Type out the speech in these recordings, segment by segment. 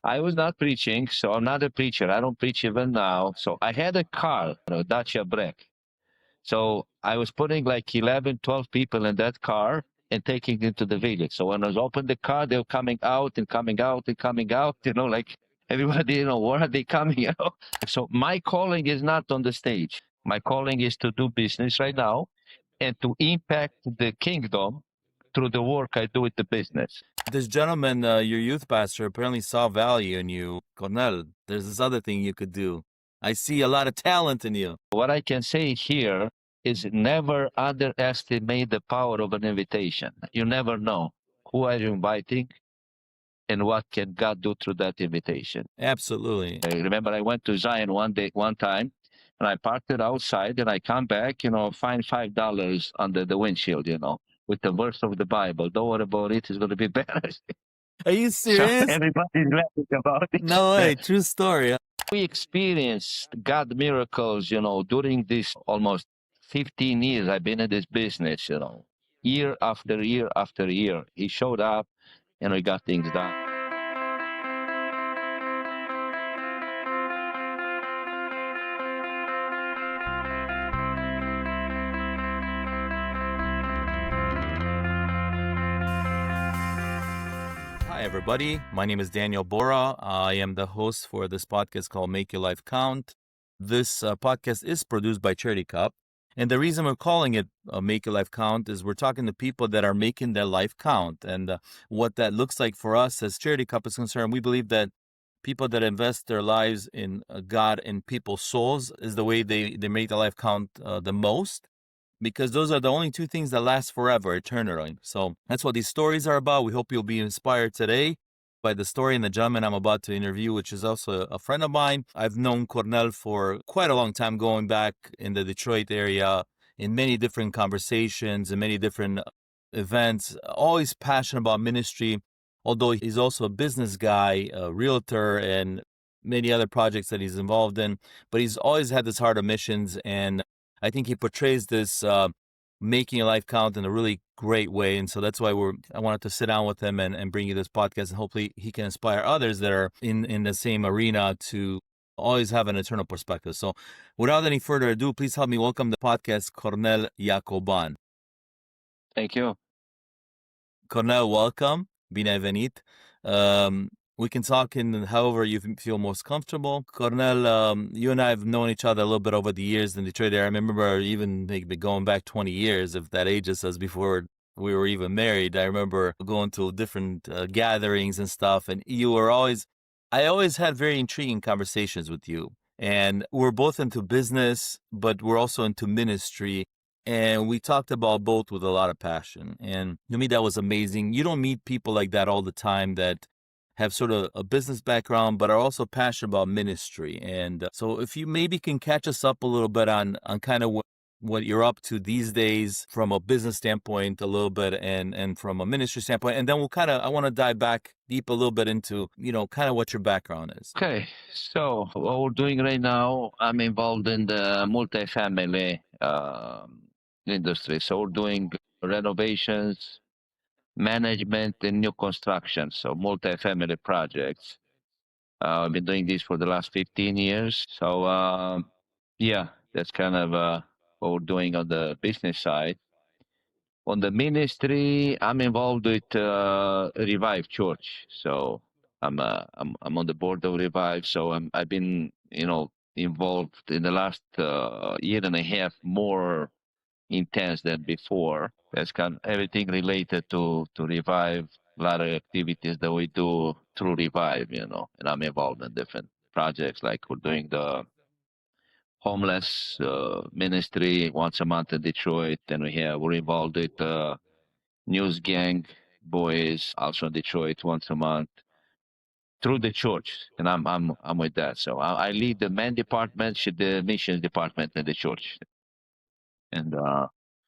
I was not preaching, so I'm not a preacher. I don't preach even now. So I had a car, a Dacia Break. So I was putting like 11, 12 people in that car and taking them to the village. So when I was open the car, they were coming out and coming out and coming out, like everybody, where are they coming out? So my calling is not on the stage. My calling is to do business right now and to impact the kingdom through the work I do with the business. This gentleman, your youth pastor, apparently saw value in you. Cornel, there's this other thing you could do. I see a lot of talent in you. What I can say here is never underestimate the power of an invitation. You never know who are you inviting and what can God do through that invitation. Absolutely. I remember I went to Zion one time, and I parked it outside, and I come back, find $5 under the windshield, with the verse of the Bible. Don't worry about it; it's going to be better. Are you So serious? everybody's laughing about it. No way. True story. We experienced God miracles, during this almost 15 years I've been in this business, year after year after year. He showed up and we got things done. Hi, everybody. My name is Daniel Bora. I am the host for this podcast called Make Your Life Count. This podcast is produced by Charity Cup. And the reason we're calling it Make Your Life Count is we're talking to people that are making their life count. And what that looks like for us as Charity Cup is concerned, we believe that people that invest their lives in God and people's souls is the way they make their life count the most. Because those are the only two things that last forever, eternally. So that's what these stories are about. We hope you'll be inspired today by the story and the gentleman I'm about to interview, which is also a friend of mine. I've known Cornel for quite a long time, going back in the Detroit area in many different conversations and many different events, always passionate about ministry, although he's also a business guy, a realtor, and many other projects that he's involved in. But he's always had this heart of missions, and I think he portrays this making your life count in a really great way. And so that's why I wanted to sit down with him and bring you this podcast, and hopefully he can inspire others that are in the same arena to always have an eternal perspective. So without any further ado, please help me welcome the podcast, Cornel Iacoban. Thank you. Cornel, welcome. Bine venit. We can talk in however you feel most comfortable. Cornel, you and I have known each other a little bit over the years in Detroit area. I remember even maybe going back 20 years, if that ages us, before we were even married. I remember going to different gatherings and stuff, and I always had very intriguing conversations with you. And we're both into business, but we're also into ministry. And we talked about both with a lot of passion. And to me, that was amazing. You don't meet people like that all the time that have sort of a business background, but are also passionate about ministry. And so if you maybe can catch us up a little bit on kind of what you're up to these days from a business standpoint a little bit and from a ministry standpoint. And then I want to dive back deep a little bit into, kind of what your background is. Okay, so what we're doing right now, I'm involved in the multifamily industry. So we're doing renovations, management, and new construction. So multifamily projects. I've been doing this for the last 15 years. So yeah, that's kind of what we're doing on the business side. On the ministry, I'm involved with Revive Church. So I'm on the board of Revive. So I've been involved in the last year and a half more intense than before. That's kind of everything related to Revive. A lot of activities that we do through Revive, and I'm involved in different projects, like we're doing the homeless ministry once a month in Detroit. Then we're involved with News Gang Boys, also in Detroit, once a month through the church, and I'm with that. So I lead the men department, the missions department in the church, and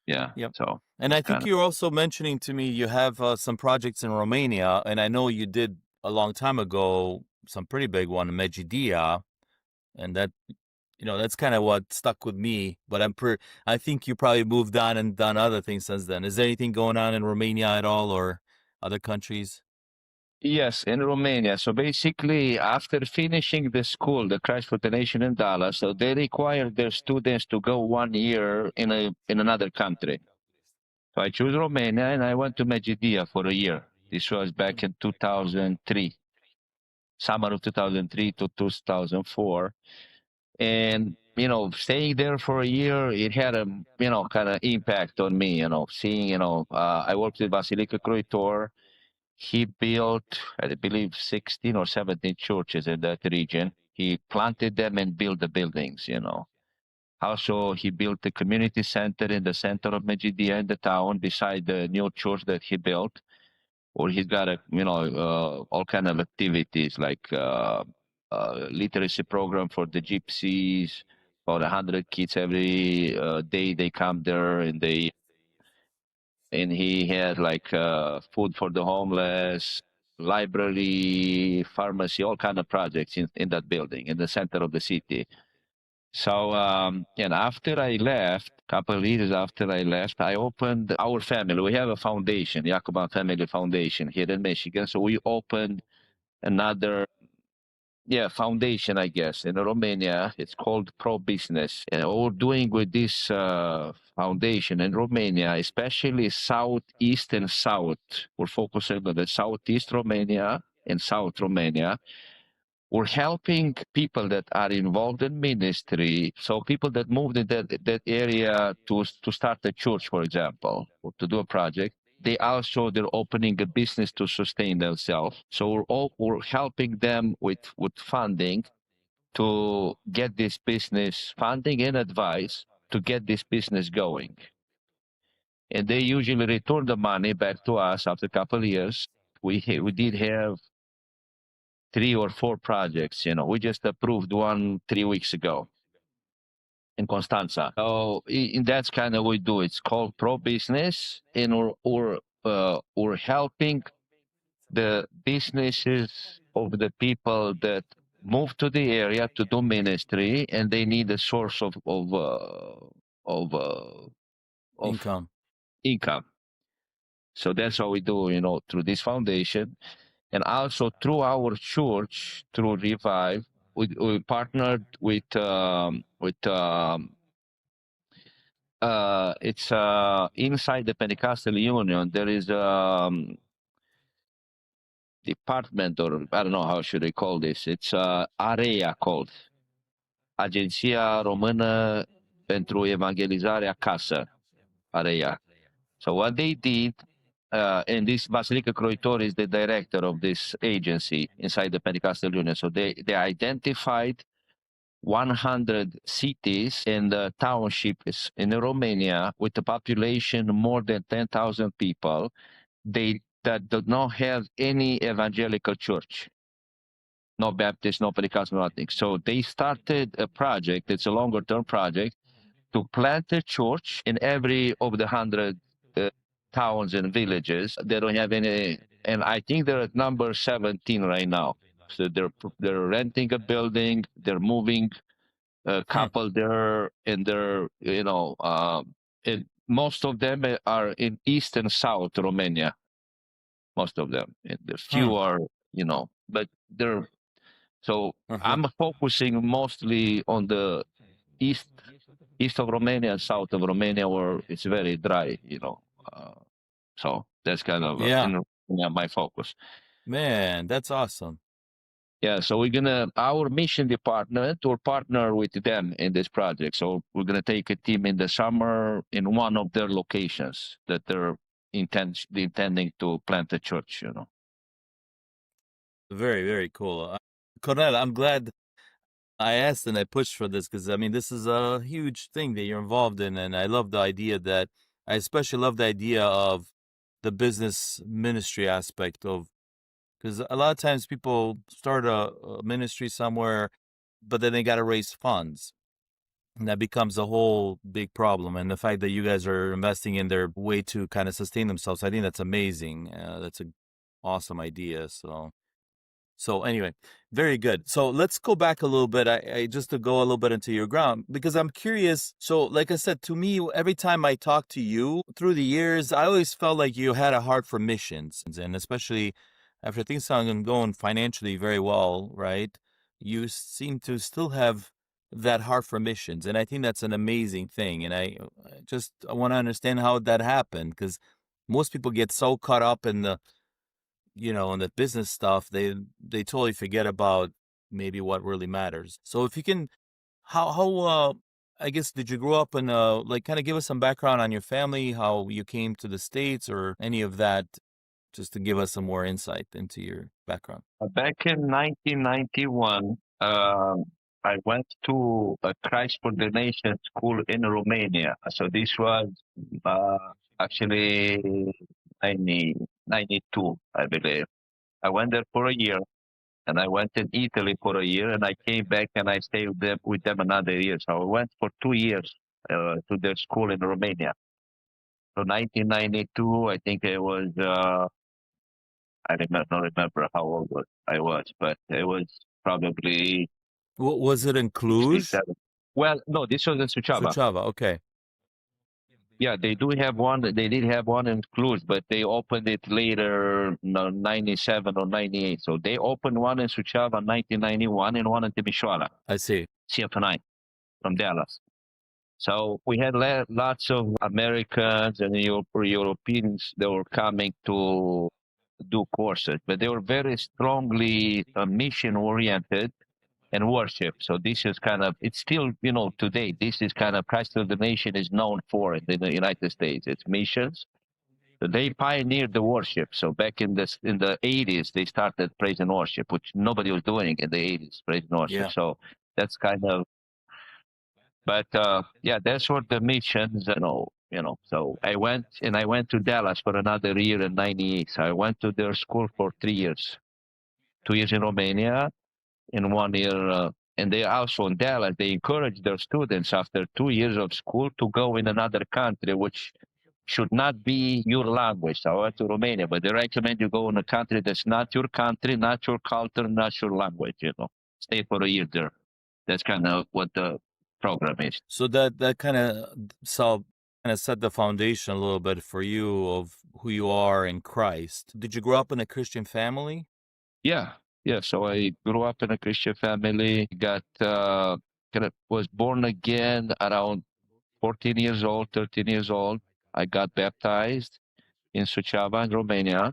yeah. Yep. So And I think you were also mentioning to me you have some projects in Romania, and I know you did a long time ago some pretty big one in Medgidia, and that that's kind of what stuck with me. But I think you probably moved on and done other things since then. Is there anything going on in Romania at all, or other countries? Yes, in Romania. So basically, after finishing the school, the Christ for the Nation in Dallas, so they require their students to go 1 year in another country. So I chose Romania and I went to Medgidia for a year. This was back in 2003, summer of 2003 to 2004. And, staying there for a year, it had a, kind of impact on me, seeing, I worked with Basilica Croitor. He built, I believe, 16 or 17 churches in that region. He planted them and built the buildings. Also, he built a community center in the center of Medgidia in the town beside the new church that he built. Or he's got all kind of activities like literacy program for the gypsies. About 100 kids every day they come there, and he had like food for the homeless, library, pharmacy, all kind of projects in that building in the center of the city. So, and after I left, couple of years after I left, I opened our family. We have a foundation, Iacoban Family Foundation here in Michigan. So we opened another, foundation, I guess, in Romania. It's called Pro Business. And what we're doing with this foundation in Romania, especially Southeast and South, we're focusing on the Southeast Romania and South Romania. We're helping people that are involved in ministry. So people that moved in that area to start a church, for example, or to do a project. They're opening a business to sustain themselves. So we're helping them with funding to get this business funding and advice to get this business going. And they usually return the money back to us after a couple of years. We did have 3 or 4 projects. We just approved one 3 weeks ago in Constanza. So that's kind of what we do. It's called Pro Business, and we're helping the businesses of the people that move to the area to do ministry, and they need a source of Income. income. So that's what we do, through this foundation. And also through our church, through Revive, we partnered it's inside the Pentecostal Union. There is a department, or I don't know how should I call this. It's AREA called Agenția Română pentru Evangelizare Acasă, AREA. So what they did, and this Basilica Croitor is the director of this agency inside the Pentecostal Union. So they identified 100 cities and townships in Romania with a population more than 10,000 people. That do not have any evangelical church, no Baptist, no Pentecostal, nothing. So they started a project. It's a longer-term project to plant a church in every of the 100 towns and villages. They don't have any, and I think they're at number 17 right now. So they're renting a building, they're moving a couple there, and and most of them are in East and South Romania. Most of them, and the few are, but they're. So I'm focusing mostly on the east of Romania and south of Romania, where it's very dry. So that's kind of my focus. Man, that's awesome. Yeah, so our mission department will partner with them in this project. So we're gonna take a team in the summer in one of their locations that they're intending to plant a church. Very, very cool. Cornel, I'm glad I asked and I pushed for this because, I mean, this is a huge thing that you're involved in. And I love the idea I especially love the idea of the business ministry aspect of, because a lot of times people start a ministry somewhere, but then they got to raise funds. And that becomes a whole big problem. And the fact that you guys are investing in their way to kind of sustain themselves, I think that's amazing. That's an awesome idea. So anyway, very good. So let's go back a little bit. I just to go a little bit into your ground, because I'm curious. So like I said, to me, every time I talk to you through the years, I always felt like you had a heart for missions, and especially after things sound going financially very well, right? You seem to still have that heart for missions, and I think that's an amazing thing. And I want to understand how that happened, because most people get so caught up in the in the business stuff, they totally forget about maybe what really matters. So if you can, how I guess, did you grow up in like, kind of give us some background on your family, how you came to the States or any of that, just to give us some more insight into your background. Back in 1991, I went to a Christ for the Nation school in Romania. So this was uh, actually 92, I believe. I went there for a year, and I went in Italy for a year, and I came back and I stayed with them another year. So I went for 2 years to their school in Romania. So 1992, I think it was. Don't remember how old I was, but it was probably Was it in Cluj? 67. Well, no, this was in Suceava. Suceava, okay. Yeah, they do have one. They did have one in Cluj, but they opened it later, no, 97 or 98. So they opened one in Suceava in 1991 and one in Timișoara, I see. CF9 from Dallas. So we had lots of Americans and Europeans that were coming to do courses, but they were very strongly mission oriented and worship. So this is kind of, it's still, today, this is kind of Christ of the Nation is known for it in the United States. It's missions. So they pioneered the worship. So back in the 80s, they started praise and worship, which nobody was doing in the 80s, praise and worship. Yeah. So that's kind of, but yeah, that's what the missions, So I went to Dallas for another year in 98. So I went to their school for 3 years, 2 years in Romania and 1 year. And they also in Dallas, they encourage their students after 2 years of school to go in another country, which should not be your language. So I went to Romania, but they recommend you go in a country that's not your country, not your culture, not your language. Stay for a year there. That's kind of what the program is. So that kind of set the foundation a little bit for you of who you are in Christ. Did you grow up in a Christian family? Yeah, yeah. So I grew up in a Christian family. Was born again around 14 years old, 13 years old. I got baptized in Suceava in Romania.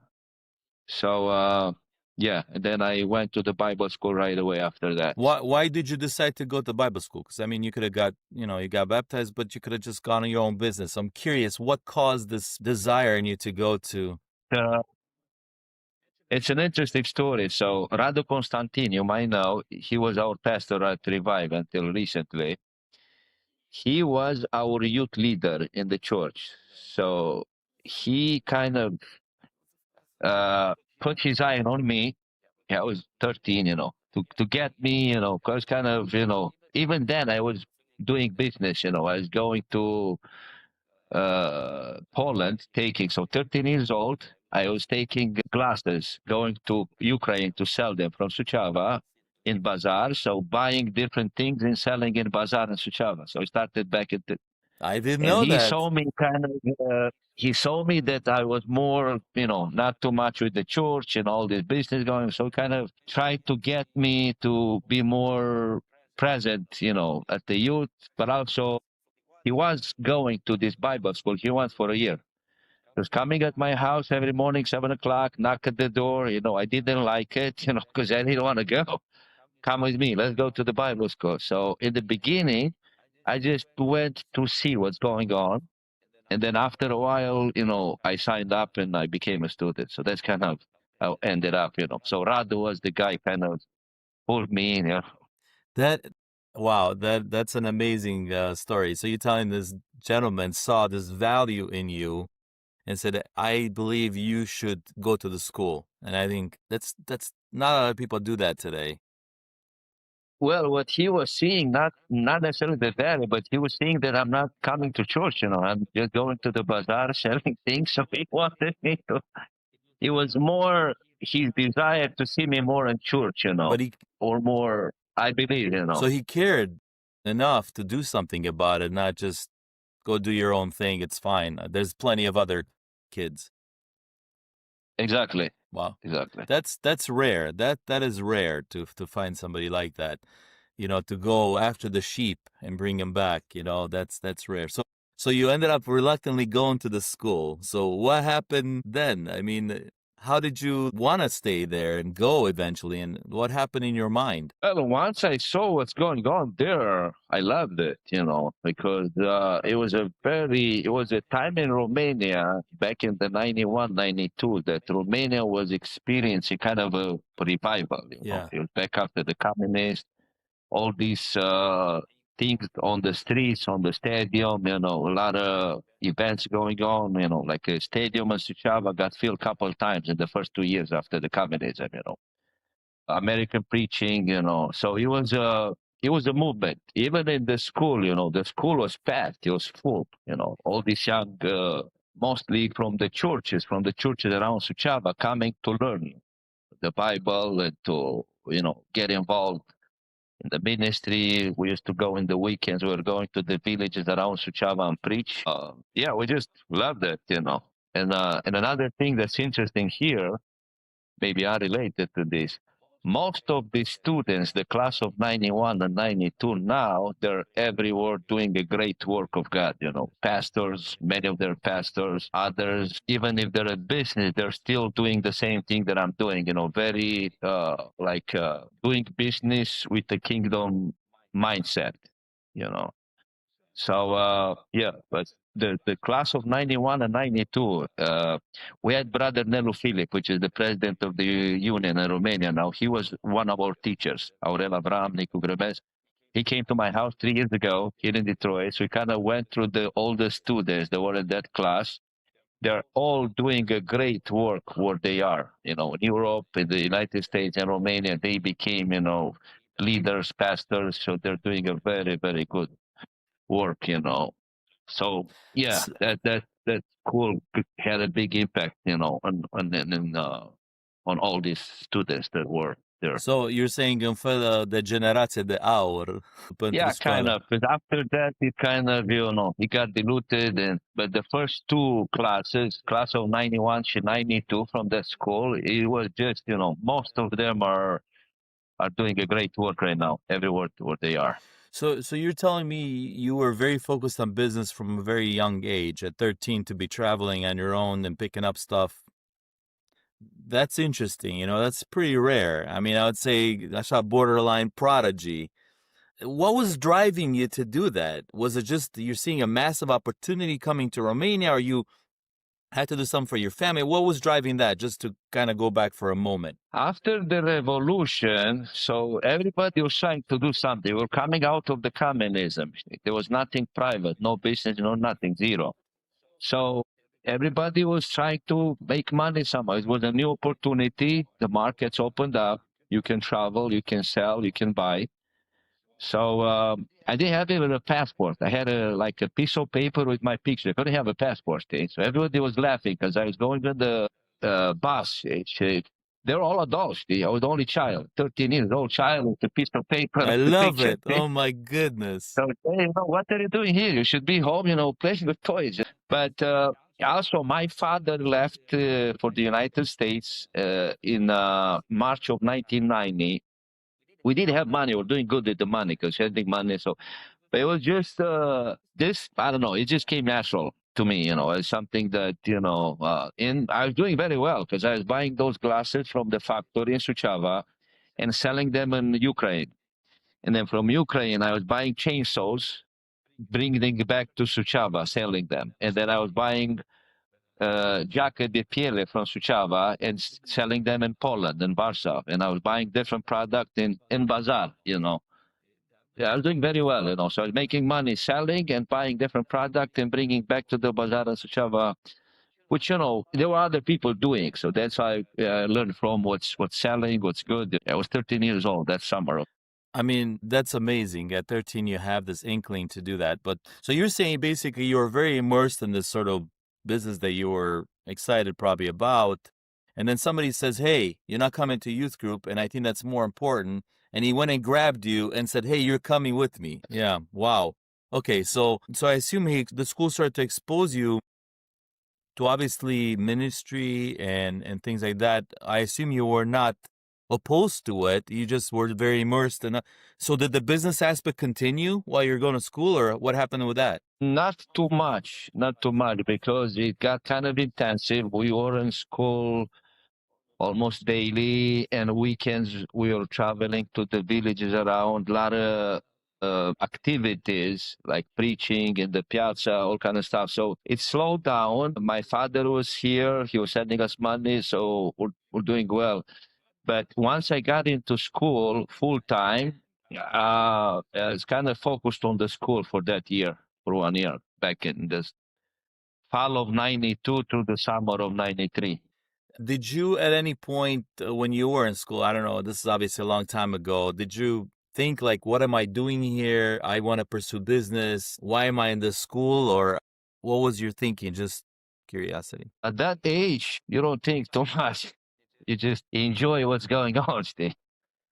So yeah, and then I went to the Bible school right away after that. Why did you decide to go to Bible school? Because I mean, you could have you got baptized, but you could have just gone on your own business. I'm curious, what caused this desire in you to go to? Uh, it's an interesting story. So Radu Constantin, you might know, he was our pastor at Revive until recently. He was our youth leader in the church. So he kind of put his eye on me. I was 13, to get me, because kind of, even then I was doing business, I was going to Poland so 13 years old, I was taking glasses, going to Ukraine to sell them from Suceava in bazaar. So buying different things and selling in bazaar in Suceava. So I started back at I didn't and know he that. saw me he saw me that I was more, not too much with the church and all this business going. So kind of tried to get me to be more present, at the youth, but also he was going to this Bible school. He went for a year. He was coming at my house every morning, 7 o'clock, knock at the door. I didn't like it, because I didn't want to go. Come with me. Let's go to the Bible school. So in the beginning, I just went to see what's going on. And then after a while, I signed up and I became a student. So that's kind of how I ended up, So Radu was the guy kind of pulled me in. That Wow, that's an amazing story. So you're telling this gentleman saw this value in you and said, "I believe you should go to the school." And I think that's not a lot of people do that today. Well, what he was seeing, not necessarily the value, but he was seeing that I'm not coming to church, I'm just going to the bazaar selling things. So he wanted me to, it was more his desire to see me more in church, But he or more, I believe, So he cared enough to do something about it, not just go do your own thing. It's fine. There's plenty of other kids. Exactly. Wow. Exactly. That's rare. That is rare to find somebody like that. To go after the sheep and bring them back, that's rare. So you ended up reluctantly going to the school. So what happened then? I mean, how did you want to stay there and go eventually? And what happened in your mind? Well, once I saw what's going on there, I loved it, because it was a time in Romania back in the 91, 92 that Romania was experiencing kind of a revival. Yeah. It was back after the communists, all these things on the streets, on the stadium, a lot of events going on, like a stadium in Suceava got filled a couple of times in the first 2 years after the communism. American preaching, so it was a movement. Even in the school, the school was packed, it was full, all these young, mostly from the churches around Suceava coming to learn the Bible and to, get involved in the ministry. We used to go in the weekends. We were going to the villages around Suceava and preach. Yeah, we just loved it. And another thing that's interesting here, maybe are related to this. Most of the students, the class of 91 and 92 now, they're everywhere doing a great work of God. Pastors, many of their pastors, others, even if they're a business, they're still doing the same thing that I'm doing, very doing business with the kingdom mindset, you know. So yeah, but the class of 91 and 92, we had Brother Nelu Filip, which is the president of the union in Romania now. He was one of our teachers, Aurel Avram, Nicu Grebes. He came to my house 3 years ago here in Detroit. So we kind of went through all the students that were in that class. They're all doing a great work where they are, in Europe, in the United States and Romania. They became, leaders, pastors. So they're doing a very, very good work. So yeah, S- that school had a big impact, on all these students that were there. So you're saying un fel de generație de aur pentru Yeah, kind școală. of. But after that, it kind of, it got diluted. But the first two classes, class of 91 to 92 from that school, it was just, most of them are doing a great work right now, everywhere where they are. So you're telling me you were very focused on business from a very young age, at 13, to be traveling on your own and picking up stuff. That's interesting. That's pretty rare. I mean, I would say I saw borderline prodigy. What was driving you to do that? Was it just you're seeing a massive opportunity coming to Romania, or you had to do something for your family? What was driving that? Just to kind of go back for a moment. After the revolution, so everybody was trying to do something. We were coming out of the communism. There was nothing private, no business, no nothing, zero. So everybody was trying to make money somehow. It was a new opportunity. The markets opened up. You can travel, you can sell, you can buy. So I didn't have even a passport. I had a piece of paper with my picture. I couldn't have a passport. So everybody was laughing because I was going on the bus. They were all adults. I was the only child, 13 years old child with a piece of paper I with the love picture. it. Oh my goodness. So what are you doing here? You should be home, playing with toys. But also, my father left for the United States in March of 1990. We didn't have money. We were doing good with the money because she had big money. So, but it was just this. I don't know. It just came natural to me. As something that and I was doing very well because I was buying those glasses from the factory in Suceava and selling them in Ukraine. And then from Ukraine, I was buying chainsaws, bringing them back to Suceava, selling them. And then I was buying jacket de piele from Suceava and selling them in Poland, in Warsaw. And I was buying different product in Bazaar. Yeah, I was doing very well. So I was making money selling and buying different product and bringing back to the Bazaar in Suceava, which, there were other people doing. So that's how I learned from what's selling, what's good. I was 13 years old that summer. I mean, that's amazing. At 13, you have this inkling to do that. But so you're saying basically you were very immersed in this sort of business that you were excited probably about. And then somebody says, hey, you're not coming to youth group. And I think that's more important. And he went and grabbed you and said, hey, you're coming with me. Yeah. Wow. Okay. So I assume the school started to expose you to obviously ministry and things like that. I assume you were not opposed to it. You just were very immersed in it. So did the business aspect continue while you're going to school, or what happened with that? Not too much, not too much, because it got kind of intensive. We were in school almost daily, and weekends we were traveling to the villages around. A lot of activities like preaching in the piazza, all kind of stuff. So it slowed down. My father was here; he was sending us money, so we're doing well. But once I got into school full time, I was kind of focused on the school for that year, for 1 year, back in the fall of '92 to the summer of '93. Did you at any point when you were in school, I don't know, this is obviously a long time ago, did you think like, what am I doing here? I want to pursue business. Why am I in this school? Or what was your thinking? Just curiosity. At that age, you don't think too much. You just enjoy what's going on, Steve.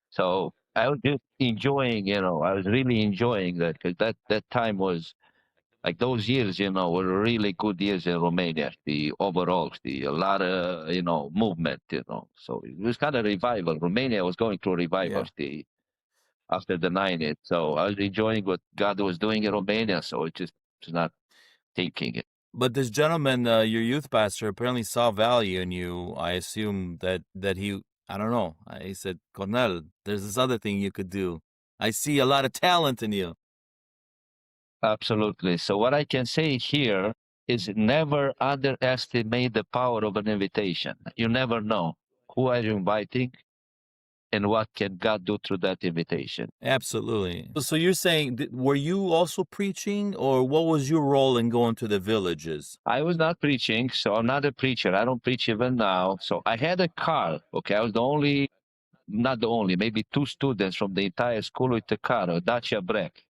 So I was just enjoying, I was really enjoying that, because that time was like those years, were really good years in Romania. The overall, a lot of, movement, So it was kind of revival. Romania was going through revival, Yeah. after the '90s. So I was enjoying what God was doing in Romania. So it just was not thinking it. But this gentleman, your youth pastor, apparently saw value in you. I assume that he, I don't know. He said, Cornel, there's this other thing you could do. I see a lot of talent in you. Absolutely. So what I can say here is never underestimate the power of an invitation. You never know who are you inviting and what can God do through that invitation. Absolutely. So you're saying, were you also preaching, or what was your role in going to the villages? I was not preaching, so I'm not a preacher. I don't preach even now. So I had a car. Okay, I was the only, not the only, maybe two students from the entire school with a car, a Dacia Break.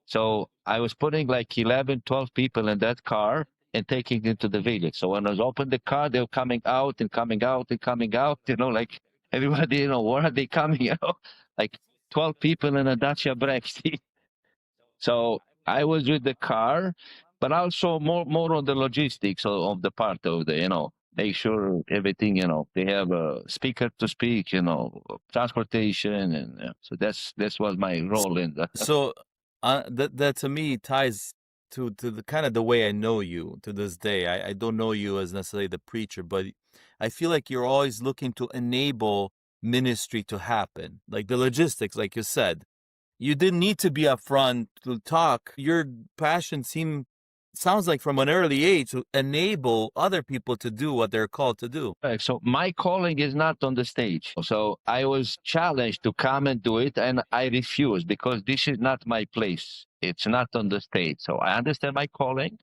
So I was putting like 11, 12 people in that car and taking them to the village. So when I was open the car, they were coming out and coming out and coming out, like everybody, where are they coming out? Like 12 people in a Dacia Break. So I was with the car, but also more on the logistics of the part of the, make sure everything, they have a speaker to speak, transportation. And so that's was my role in that. So that to me ties to the kind of the way I know you to this day. I don't know you as necessarily the preacher, but I feel like you're always looking to enable ministry to happen, like the logistics, like you said. You didn't need to be upfront to talk. Your passion sounds like from an early age to enable other people to do what they're called to do. Right. So my calling is not on the stage. So I was challenged to come and do it, and I refused because this is not my place. It's not on the stage. So I understand my calling.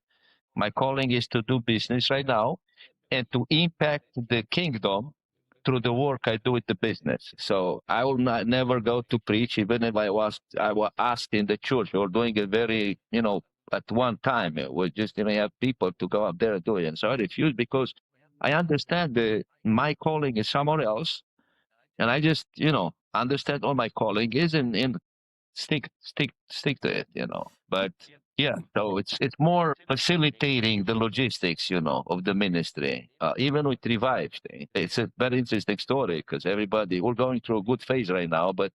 My calling is to do business right now and to impact the kingdom through the work I do with the business. So I will not never go to preach, even if I was asked in the church. We were doing it very, at one time. We just didn't have people to go up there and do it. And so I refused because I understand that my calling is somewhere else. And I just, understand what my calling is and stick to it, But yeah, so it's more facilitating the logistics, of the ministry. Even with Revive, it's a very interesting story because we're going through a good phase right now, but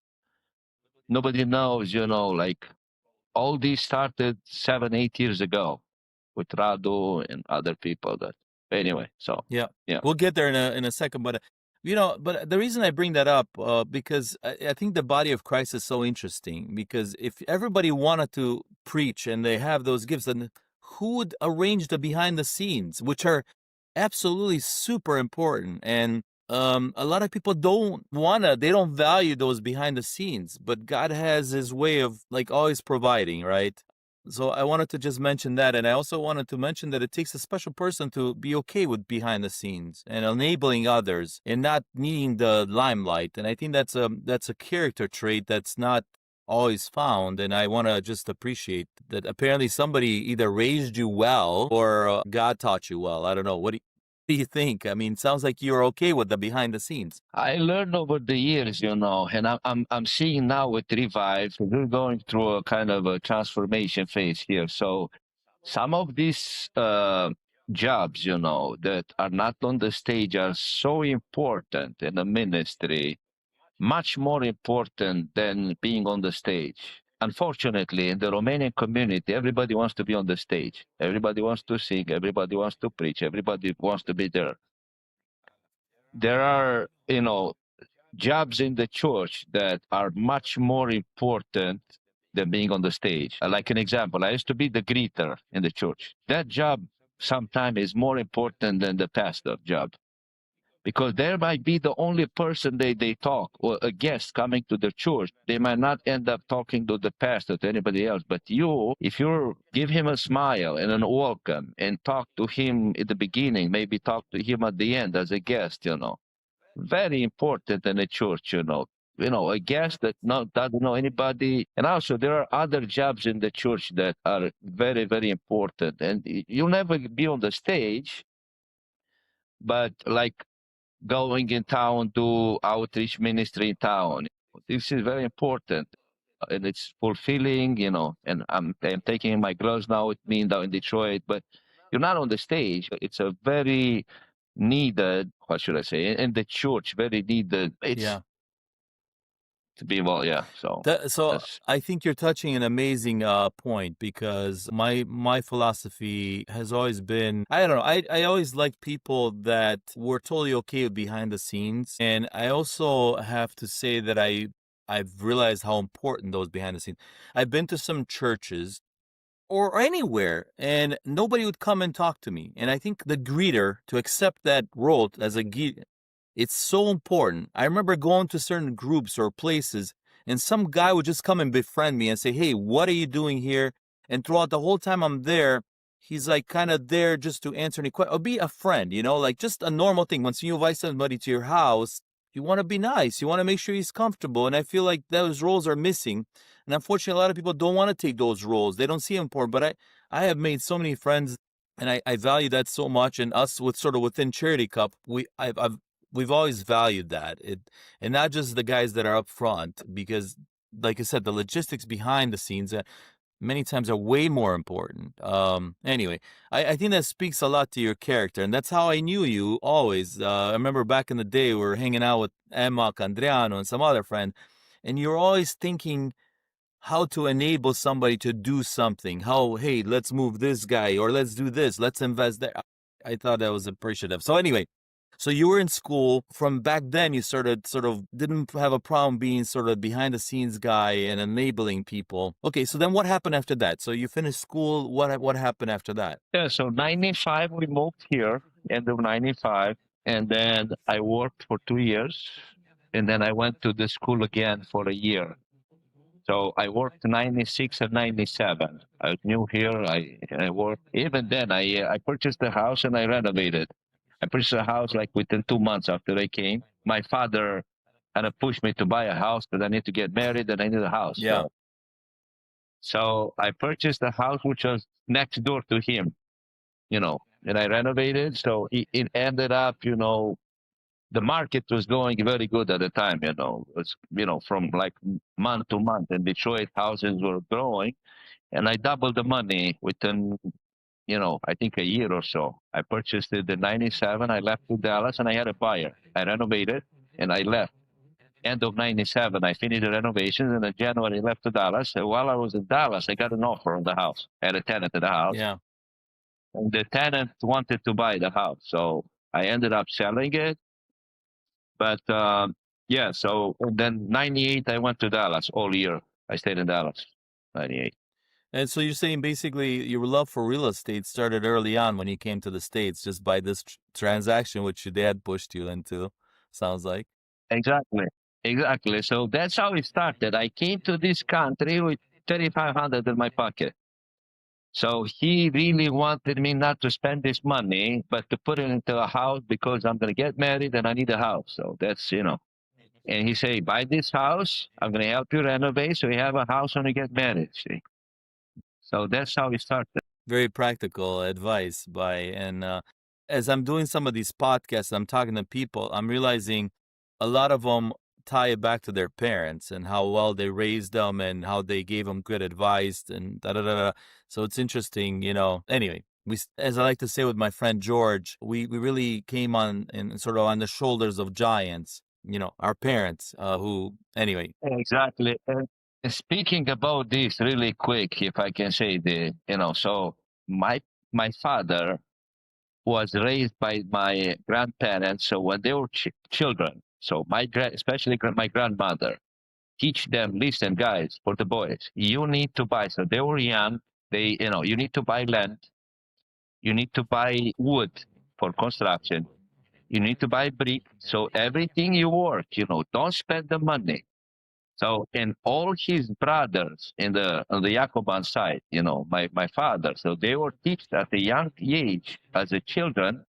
nobody knows, like all this started 7, 8 years ago with Radu and other people. That anyway, so Yeah, yeah. we'll get there in a second, but but the reason I bring that up, because I think the body of Christ is so interesting. Because if everybody wanted to preach and they have those gifts, then who would arrange the behind the scenes, which are absolutely super important? And a lot of people they don't value those behind the scenes, but God has His way of like always providing, right? So I wanted to just mention that, and I also wanted to mention that it takes a special person to be okay with behind the scenes and enabling others and not needing the limelight. And I think that's a character trait that's not always found. And I want to just appreciate that apparently somebody either raised you well or God taught you well. I don't know. What do you think? I mean, it sounds like you're okay with the behind the scenes. I learned over the years, and I'm seeing now with Revive, we're going through a kind of a transformation phase here. So some of these jobs, that are not on the stage are so important in the ministry, much more important than being on the stage. Unfortunately, in the Romanian community, everybody wants to be on the stage. Everybody wants to sing. Everybody wants to preach. Everybody wants to be there. There are, jobs in the church that are much more important than being on the stage. Like an example, I used to be the greeter in the church. That job sometimes is more important than the pastor job because there might be the only person they talk or a guest coming to the church. They might not end up talking to the pastor, to anybody else. But you, if you give him a smile and a welcome and talk to him at the beginning, maybe talk to him at the end as a guest, very important in a church, a guest that doesn't know anybody. And also there are other jobs in the church that are very, very important. And you'll never be on the stage, but like going in town to outreach ministry in town. This is very important. And it's fulfilling, and I'm taking my girls now with me down in Detroit, but you're not on the stage. It's a very needed, what should I say, in the church, very needed. It's Yeah. to be well, yeah. So So that's I think you're touching an amazing point, because my philosophy has always been, I don't know, I always liked people that were totally okay with behind the scenes, and I also have to say that I've realized how important those behind the scenes. I've been to some churches or anywhere, and nobody would come and talk to me, and I think the greeter, to accept that role as a greeter, it's so important. I remember going to certain groups or places, and some guy would just come and befriend me and say, "Hey, what are you doing here?" And throughout the whole time I'm there, he's like kind of there just to answer any question or be a friend, like just a normal thing. Once you invite somebody to your house, you want to be nice, you want to make sure he's comfortable. And I feel like those roles are missing. And unfortunately, a lot of people don't want to take those roles. They don't see them important. But I have made so many friends, and I value that so much. And us with sort of within Charity Cup, we've always valued that, and not just the guys that are up front, because like I said, the logistics behind the scenes many times are way more important. Anyway, I think that speaks a lot to your character, and that's how I knew you always. I remember back in the day, we were hanging out with Emma, Andriano, and some other friend, and you're always thinking how to enable somebody to do something. How, hey, let's move this guy, or let's do this, let's invest there. I thought that was appreciative. So anyway, so you were in school. From back then, you started sort of didn't have a problem being sort of behind the scenes guy and enabling people. Okay, so then what happened after that? So you finished school. What happened after that? yeah. So 95, we moved here, end of 95, and then I worked for 2 years, and then I went to the school again for a year. So I worked 96 and 97. I was new here. I worked. Even then, I purchased a house and I renovated. I purchased a house like within 2 months after I came. My father kind of pushed me to buy a house because I need to get married and I need a house. Yeah. So I purchased a house which was next door to him, and I renovated. So it ended up, the market was going very good at the time, it's, from like month to month in Detroit, houses were growing, and I doubled the money within, I think a year or so. I purchased it in 97. I left to Dallas and I had a buyer. I renovated and I left. End of 97, I finished the renovations, and in January I left to Dallas. And while I was in Dallas, I got an offer on the house. I had a tenant in the house, Yeah. and the tenant wanted to buy the house. So I ended up selling it. But yeah, so then 98, I went to Dallas all year. I stayed in Dallas, 98. And so you're saying basically your love for real estate started early on when you came to the States, just by this transaction which your dad pushed you into, sounds like. Exactly. Exactly. So that's how it started. I came to this country with 3,500 in my pocket. So he really wanted me not to spend this money, but to put it into a house because I'm going to get married and I need a house. So that's, and he said, buy this house. I'm going to help you renovate so you have a house when you get married. See? So that's how it started. Very practical advice and as I'm doing some of these podcasts, I'm talking to people, I'm realizing a lot of them tie it back to their parents and how well they raised them and how they gave them good advice and da da da da. So it's interesting, Anyway, as I like to say with my friend George, we really came on and sort of on the shoulders of giants, our parents, who, anyway. Exactly. And speaking about this really quick, if I can say so my my father was raised by my grandparents. So when they were children, so especially my grandmother, teach them, listen, guys, for the boys, you need to buy. So they were young. You need to buy land. You need to buy wood for construction. You need to buy brick. So everything you work, don't spend the money. So, and all his brothers on the Iacoban side, my father, so they were taught at a young age as a children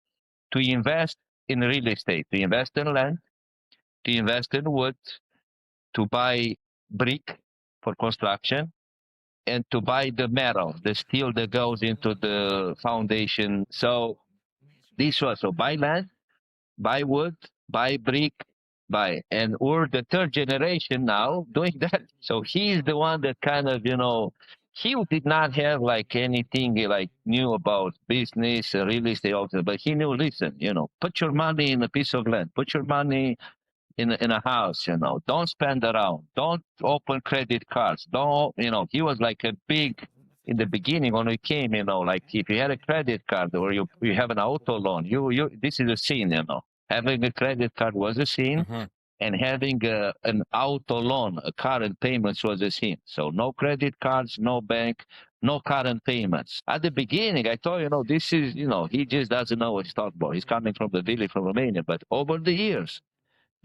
to invest in real estate, to invest in land, to invest in wood, to buy brick for construction, and to buy the metal, the steel that goes into the foundation. So this was so buy land, buy wood, buy brick, buy. And we're the third generation now doing that. So he's the one that kind of, he did not have like anything like new about business, real estate, also, but he knew, listen, put your money in a piece of land, put your money in a house, don't spend around, don't open credit cards, don't, he was like a big, in the beginning when we came, like if you had a credit card or you have an auto loan, this is a sin, having a credit card was a sin. Mm-hmm. And having an auto loan, a current payments was a sin. So no credit cards, no bank, no current payments. At the beginning, I thought, this is, he just doesn't know what he's talking about. He's coming from the village from Romania. But over the years,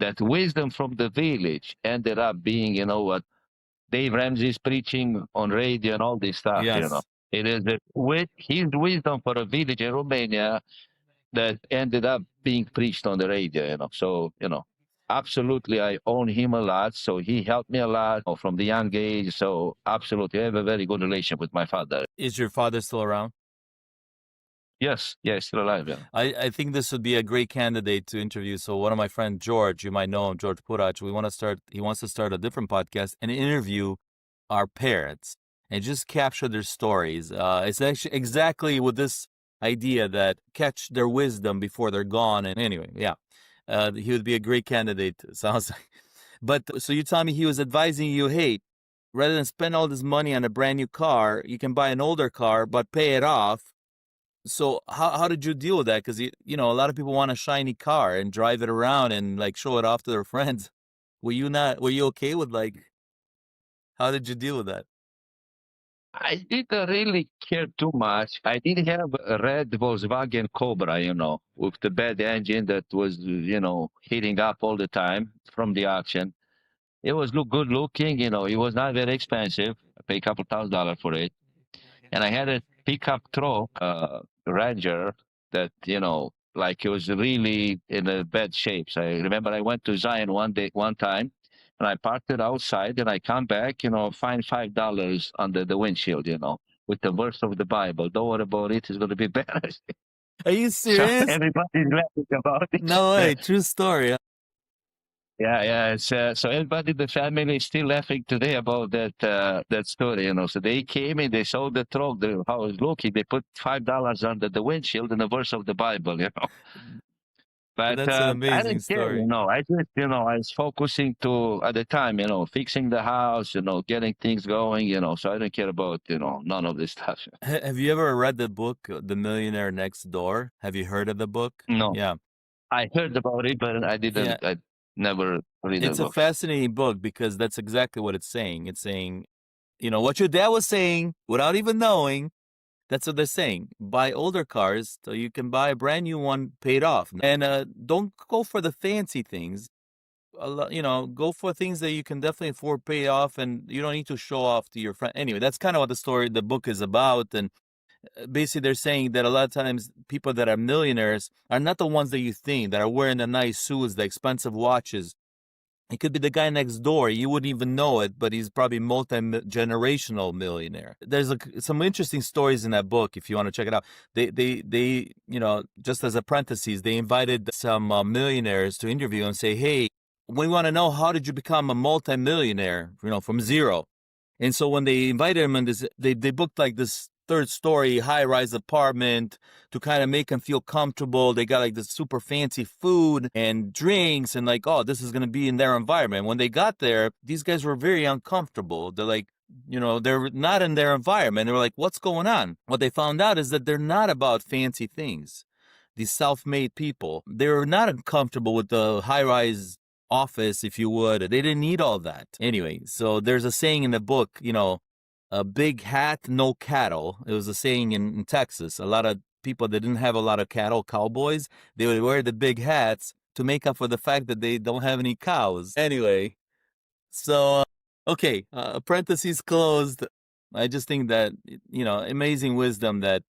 that wisdom from the village ended up being, what Dave Ramsey's preaching on radio and all this stuff, Yes. It is his wisdom for a village in Romania that ended up being preached on the radio, So, absolutely, I own him a lot. So he helped me a lot from the young age. So absolutely, I have a very good relationship with my father. Is your father still around? Yes, still alive. Yeah. I think this would be a great candidate to interview. So one of my friend George, you might know him, George Purach, he wants to start a different podcast and interview our parents and just capture their stories. It's actually exactly with this idea that catch their wisdom before they're gone. And anyway, yeah, he would be a great candidate. Sounds like. But so you tell me he was advising you, hey, rather than spend all this money on a brand new car, you can buy an older car, but pay it off. So how did you deal with that? Because a lot of people want a shiny car and drive it around and like show it off to their friends. Were you okay with how did you deal with that? I didn't really care too much. I did have a red Volkswagen Cobra, with the bad engine that was, heating up all the time from the auction. It was good looking, it was not very expensive. I paid a couple $1,000 for it. And I had a pickup truck, Ranger, that, like it was really in a bad shape. So I remember I went to Zion one time, and I parked it outside, and I come back, find $5 under the windshield, with the verse of the Bible. Don't worry about it; it's going to be better. Are you So serious? everybody's laughing about it. No way, true story. Yeah. It's, so everybody in the family is still laughing today about that story, So they came in, they saw the truck, how it was looking. They put $5 under the windshield and a verse of the Bible, But That's an I amazing didn't care, story. I just, I was focusing at the time, fixing the house, getting things going, So I didn't care about, none of this stuff. Have you ever read the book, The Millionaire Next Door? Have you heard of the book? No, Yeah. I heard about it, but I didn't. Yeah. I never read the It's a book. fascinating book because that's exactly what it's saying. It's saying, what your dad was saying without even knowing. That's what they're saying. Buy older cars so you can buy a brand new one paid off. And don't go for the fancy things. Go for things that you can definitely afford pay off and you don't need to show off to your friend. Anyway, that's kind of what the book is about. And basically they're saying that a lot of times people that are millionaires are not the ones that you think, that are wearing the nice suits, the expensive watches. It could be the guy next door. You wouldn't even know it, but he's probably multi-generational millionaire. There's some interesting stories in that book if you want to check it out. They just as a parenthesis, they invited some millionaires to interview and say, hey, we want to know how did you become a multi-millionaire, from zero. And so when they invited him and they booked like this third-story high-rise apartment to kind of make them feel comfortable. They got like this super fancy food and drinks and like, oh, this is going to be in their environment. When they got there, these guys were very uncomfortable. They're like, they're not in their environment. They were like, what's going on? What they found out is that they're not about fancy things. These self-made people, they're not uncomfortable with the high-rise office, if you would. They didn't need all that. Anyway, so there's a saying in the book, a big hat, no cattle. It was a saying in Texas. A lot of people that didn't have a lot of cattle, cowboys, they would wear the big hats to make up for the fact that they don't have any cows. Anyway, so, okay, parentheses closed. I just think that, amazing wisdom that,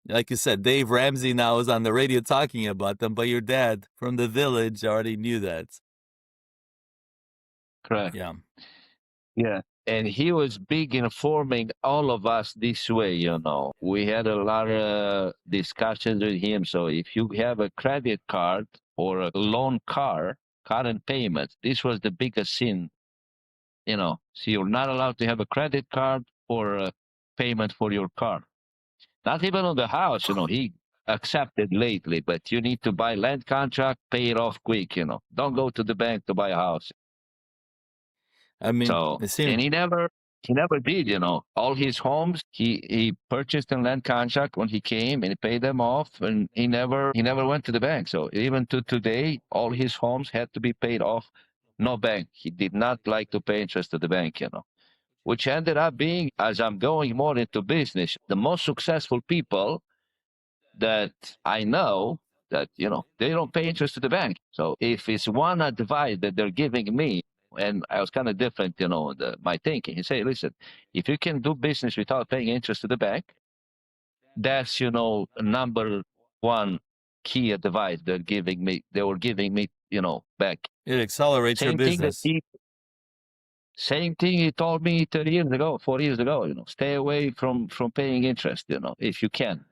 like you said, Dave Ramsey now is on the radio talking about them, but your dad from the village already knew that. Correct. Yeah. Yeah. And he was big in informing all of us this way, We had a lot of discussions with him. So if you have a credit card or a loan car, current payments, this was the biggest sin, So you're not allowed to have a credit card or a payment for your car. Not even on the house, he accepted lately, but you need to buy land contract, pay it off quick, Don't go to the bank to buy a house. I mean, So, it seemed, and he never did, all his homes, he purchased a land contract when he came and he paid them off, and he never went to the bank. So even to today, all his homes had to be paid off. No bank. He did not like to pay interest to the bank, which ended up being, as I'm going more into business, the most successful people that I know that, they don't pay interest to the bank. So if it's one advice that they're giving me, and I was kind of different, my thinking, he say, listen, if you can do business without paying interest to the bank, that's, number one key advice they were giving me, back. it accelerates your business. Same thing he told me 4 years ago, stay away from paying interest, if you can.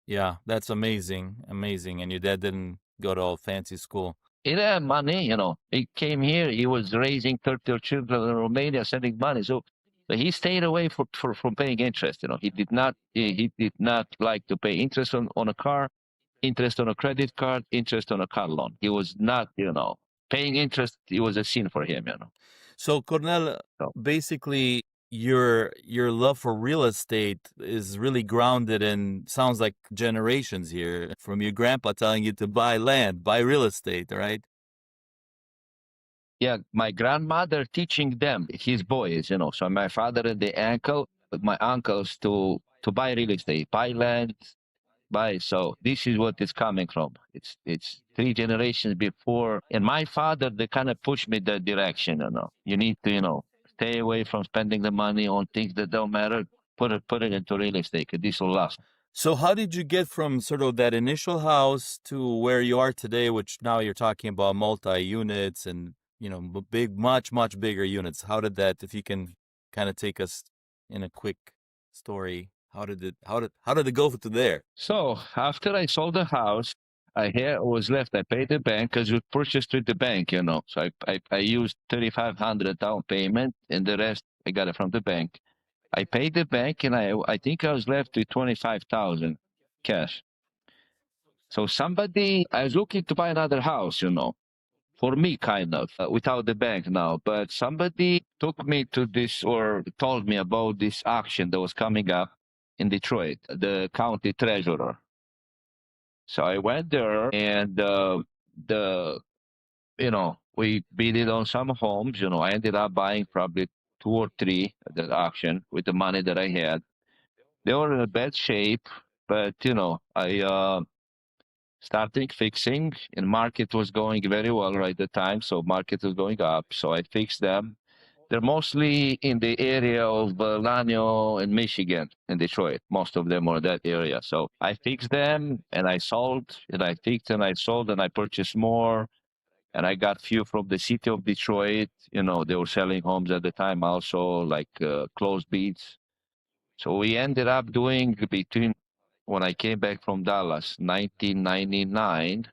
Yeah, that's amazing. Amazing. And your dad didn't go to a fancy school. He had money, He came here. He was raising 30 children in Romania, sending money. So but he stayed away from paying interest. He did not. He did not like to pay interest on a car, interest on a credit card, interest on a car loan. He was not, paying interest. It was a sin for him. So, Cornel, So, basically, your love for real estate is really grounded in, sounds like generations here, from your grandpa telling you to buy land, buy real estate, right? yeah, my grandmother teaching them, his boys, So my father and my uncles to buy real estate, buy land, buy. So this is what it's coming from. It's 3 generations before. And my father, they kind of pushed me that direction. You need to, stay away from spending the money on things that don't matter. Put it into real estate. 'Cause this will last. So how did you get from sort of that initial house to where you are today, which now you're talking about multi-units and, big, much, much bigger units? How did that, if you can kind of take us in a quick story, how did it go to there? So after I sold the house, was left. I paid the bank because we purchased with the bank, So I used 3,500 down payment, and the rest I got it from the bank. I paid the bank, and I think I was left with 25,000 cash. So I was looking to buy another house, for me, kind of, without the bank now. But somebody took me to this, or told me about this auction that was coming up in Detroit, the county treasurer. So I went there, and we bid it on some homes. I ended up buying probably 2 or 3 at that auction with the money that I had. They were in a bad shape, but I started fixing, and market was going very well right at the time. So market was going up. So I fixed them. They're mostly in the area of Lanio and Michigan and Detroit. Most of them are that area. So I fixed them, and I sold, and I fixed and I sold, and I purchased more. And I got few from the city of Detroit. They were selling homes at the time also, like closed bids. So we ended up doing between, when I came back from Dallas, 1999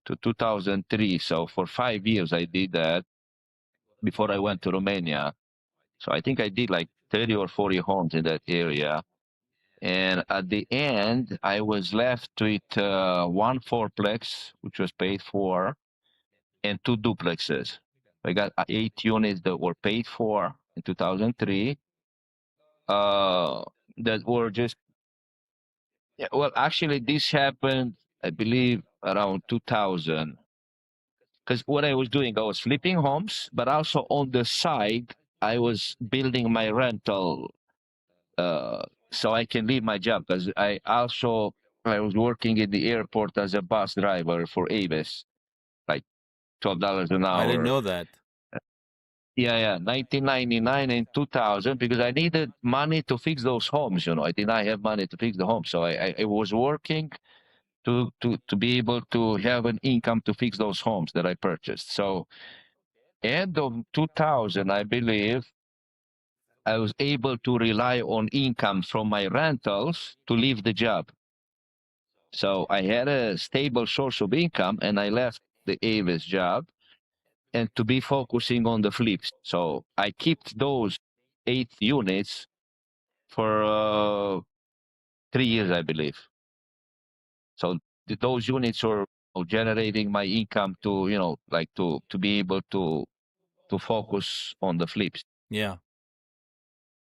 to 2003. So for 5 years I did that before I went to Romania. So I think I did like 30 or 40 homes in that area. And at the end, I was left with one fourplex, which was paid for, and two duplexes. I got 8 units that were paid for in 2003 uh, that were just, yeah, well, actually, this happened, I believe, around 2000. Because what I was doing, I was flipping homes, but also on the side, I was building my rental uh, so I can leave my job. Because I was working in the airport as a bus driver for Avis, like $12 an I didn't hour. know that. Yeah, 1999 and 2000, because I needed money to fix those homes. I did not have money to fix the home, so I was working to be able to have an income to fix those homes that I purchased. So end of 2000, I believe, I was able to rely on income from my rentals to leave the job. So I had a stable source of income, and I left the Avis job and to be focusing on the flips. So I kept those 8 units for 3 years, I believe. So those units are generating my income to, like to be able to focus on the flips, Yeah.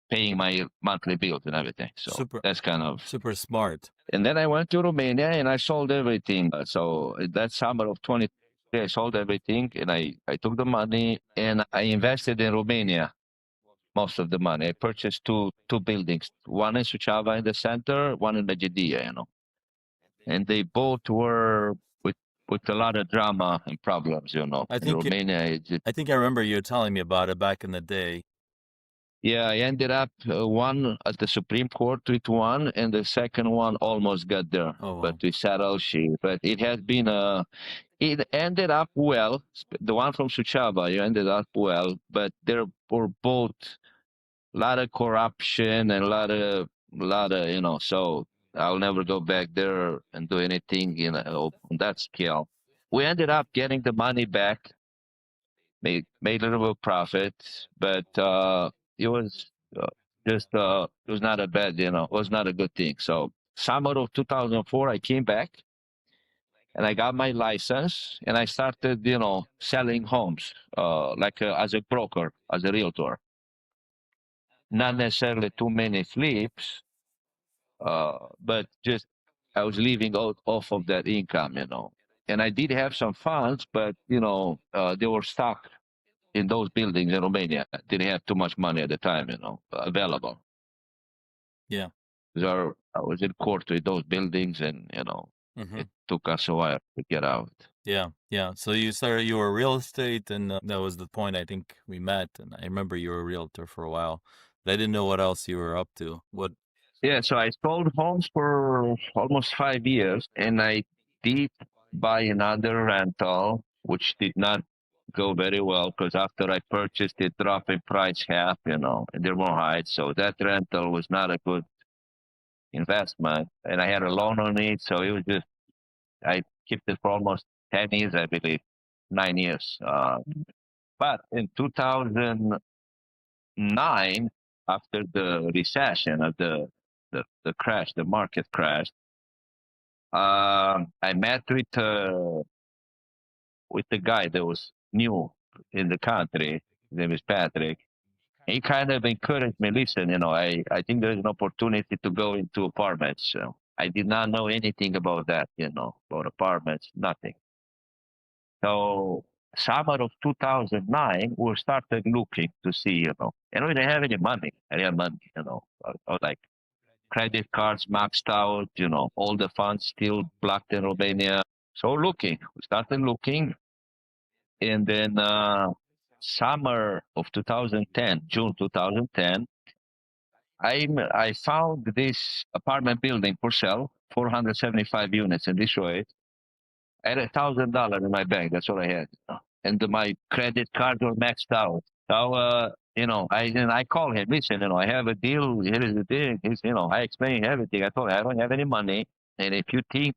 paying my monthly bills and everything. So Super, that's kind of. super smart. And then I went to Romania and I sold everything. So that summer of 20, I sold everything, and I took the money and I invested in Romania. Most of the money. I purchased two buildings, one in Suceava in the center, one in Medgidia, and they both were with a lot of drama and problems. I In think Romania, I think I remember you telling me about it back in the day. yeah, I ended up one at the Supreme Court with one, and the second one almost got there, Oh wow. but we settled. But it has been it ended up well. The one from Suceava, it ended up well, but they were both a lot of corruption and a lot of. So I'll never go back there and do anything on that scale. We ended up getting the money back, made a little bit of profit, but it was it was not a bad, it was not a good thing. So summer of 2004, I came back and I got my license and I started, selling homes, like as a broker, as a realtor. Not necessarily too many flips, but just I was living off of that income. And I did have some funds, but they were stuck in those buildings in Romania. Didn't have too much money at the time, available. Yeah. I was in court with those buildings, and Mm-hmm. it took us a while to get out. Yeah. Yeah. So you were real estate, and that was the point I think we met. And I remember you were a realtor for a while. But I didn't know what else you were up to. What? Yeah, so I sold homes for almost 5 years, and I did buy another rental, which did not go very well because after I purchased it, dropped in price half, and they're more high. So that rental was not a good investment, and I had a loan on it, so it was just I kept it for almost 10 years, I believe, 9 years. But in 2009, after the recession of the crash, the market crash, I met with the guy that was new in the country. His name is Patrick. He kind of encouraged me. Listen, I think there's an opportunity to go into apartments. So I did not know anything about that, about apartments, nothing. So summer of 2009, we started looking to see, and we didn't have any money. I didn't have money, I was like credit cards maxed out, all the funds still blocked in Romania. So we started looking, and then summer of 2010, June 2010, I found this apartment building for sale, 475 units in Detroit. I had $1,000 in my bank. That's all I had, and my credit cards were maxed out. So I called him. Listen, I have a deal. Here is the thing. I explained everything. I told him I don't have any money, and if you think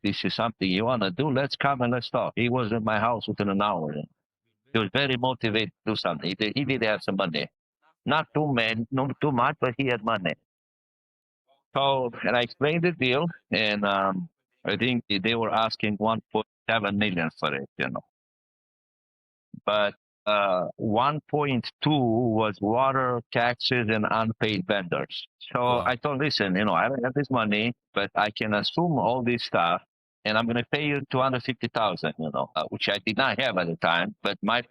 this is something you want to do, let's come and let's talk. He was in my house within an hour. He was very motivated to do something. He did have some money, not too much, but he had money. So, and I explained the deal, and I think they were asking 1.7 million for it, but 1.2 was water, taxes, and unpaid vendors. So Wow. I told, listen, I don't have this money, but I can assume all this stuff, and I'm going to pay you 250,000, which I did not have at the time. But my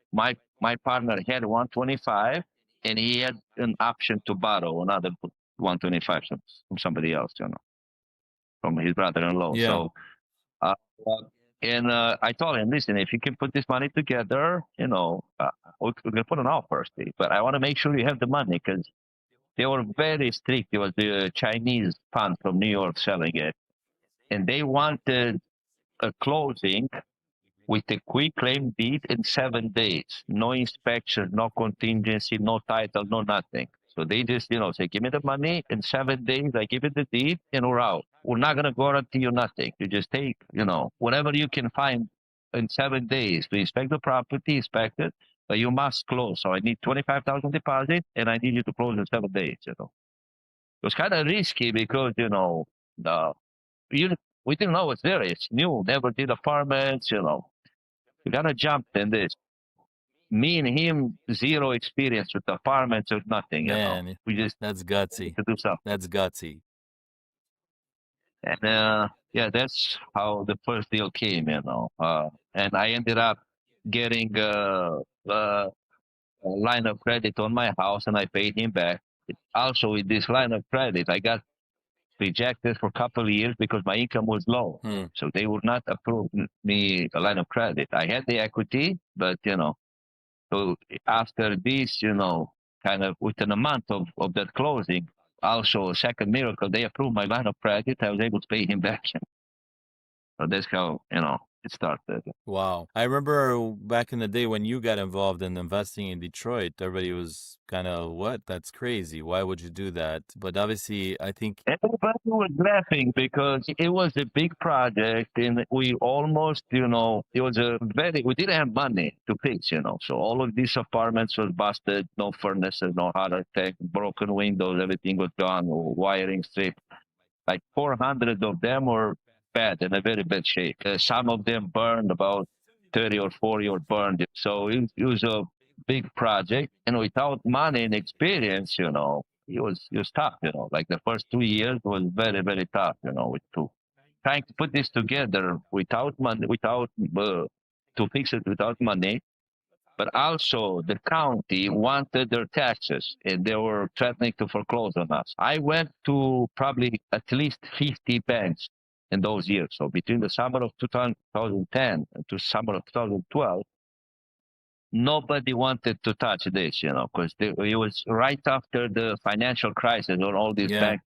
partner had 125, and he had an option to borrow another 125 from somebody else, from his brother-in-law. Yeah. So uh, and I told him, listen, if you can put this money together, we're going to put an offer, Steve. But I want to make sure you have the money because they were very strict. It was the Chinese fund from New York selling it. And they wanted a closing with a quick claim deed in 7 days. No inspection, no contingency, no title, no nothing. So they just, say, give me the money in 7 days. I give you the deed and we're out. We're not going to guarantee you nothing. You just take, whatever you can find in 7 days to inspect the property, inspect it, but you must close. So I need 25,000 deposit and I need you to close in 7 days, It was kind of risky because, the, you, we didn't know what's there. It's new, never did apartments, You gotta jump in this. Me and him, zero experience with apartments or nothing, Man, We just that's need gutsy. to do something. That's gutsy. And yeah, that's how the first deal came, And I ended up getting a line of credit on my house and I paid him back. Also, with this line of credit, I got rejected for a couple of years because my income was low. Hmm. So they would not approve me a line of credit. I had the equity, but so after this, kind of within a month of that closing, also a second miracle, they approved my line of credit. I was able to pay him back. So that's how, it started. Wow. I remember back in the day when you got involved in investing in Detroit, everybody was kind of, what? That's crazy. Why would you do that? But obviously, I think, Everybody was laughing because it was a big project and we almost, it was we didn't have money to fix, So all of these apartments was busted, no furnaces, no hot tech, broken windows, everything was gone, wiring stripped. Like 400 of them were bad, in a very bad shape. Some of them burned, about 30 or 40 were burned. So it was a big project. And without money and experience, it was tough, Like the first 2 years was very, very tough, with trying to put this together without money, to fix it without money, but also the county wanted their taxes and they were threatening to foreclose on us. I went to probably at least 50 banks in those years. So between the summer of 2010 and to summer of 2012, nobody wanted to touch this, because it was right after the financial crisis when all these yeah. banks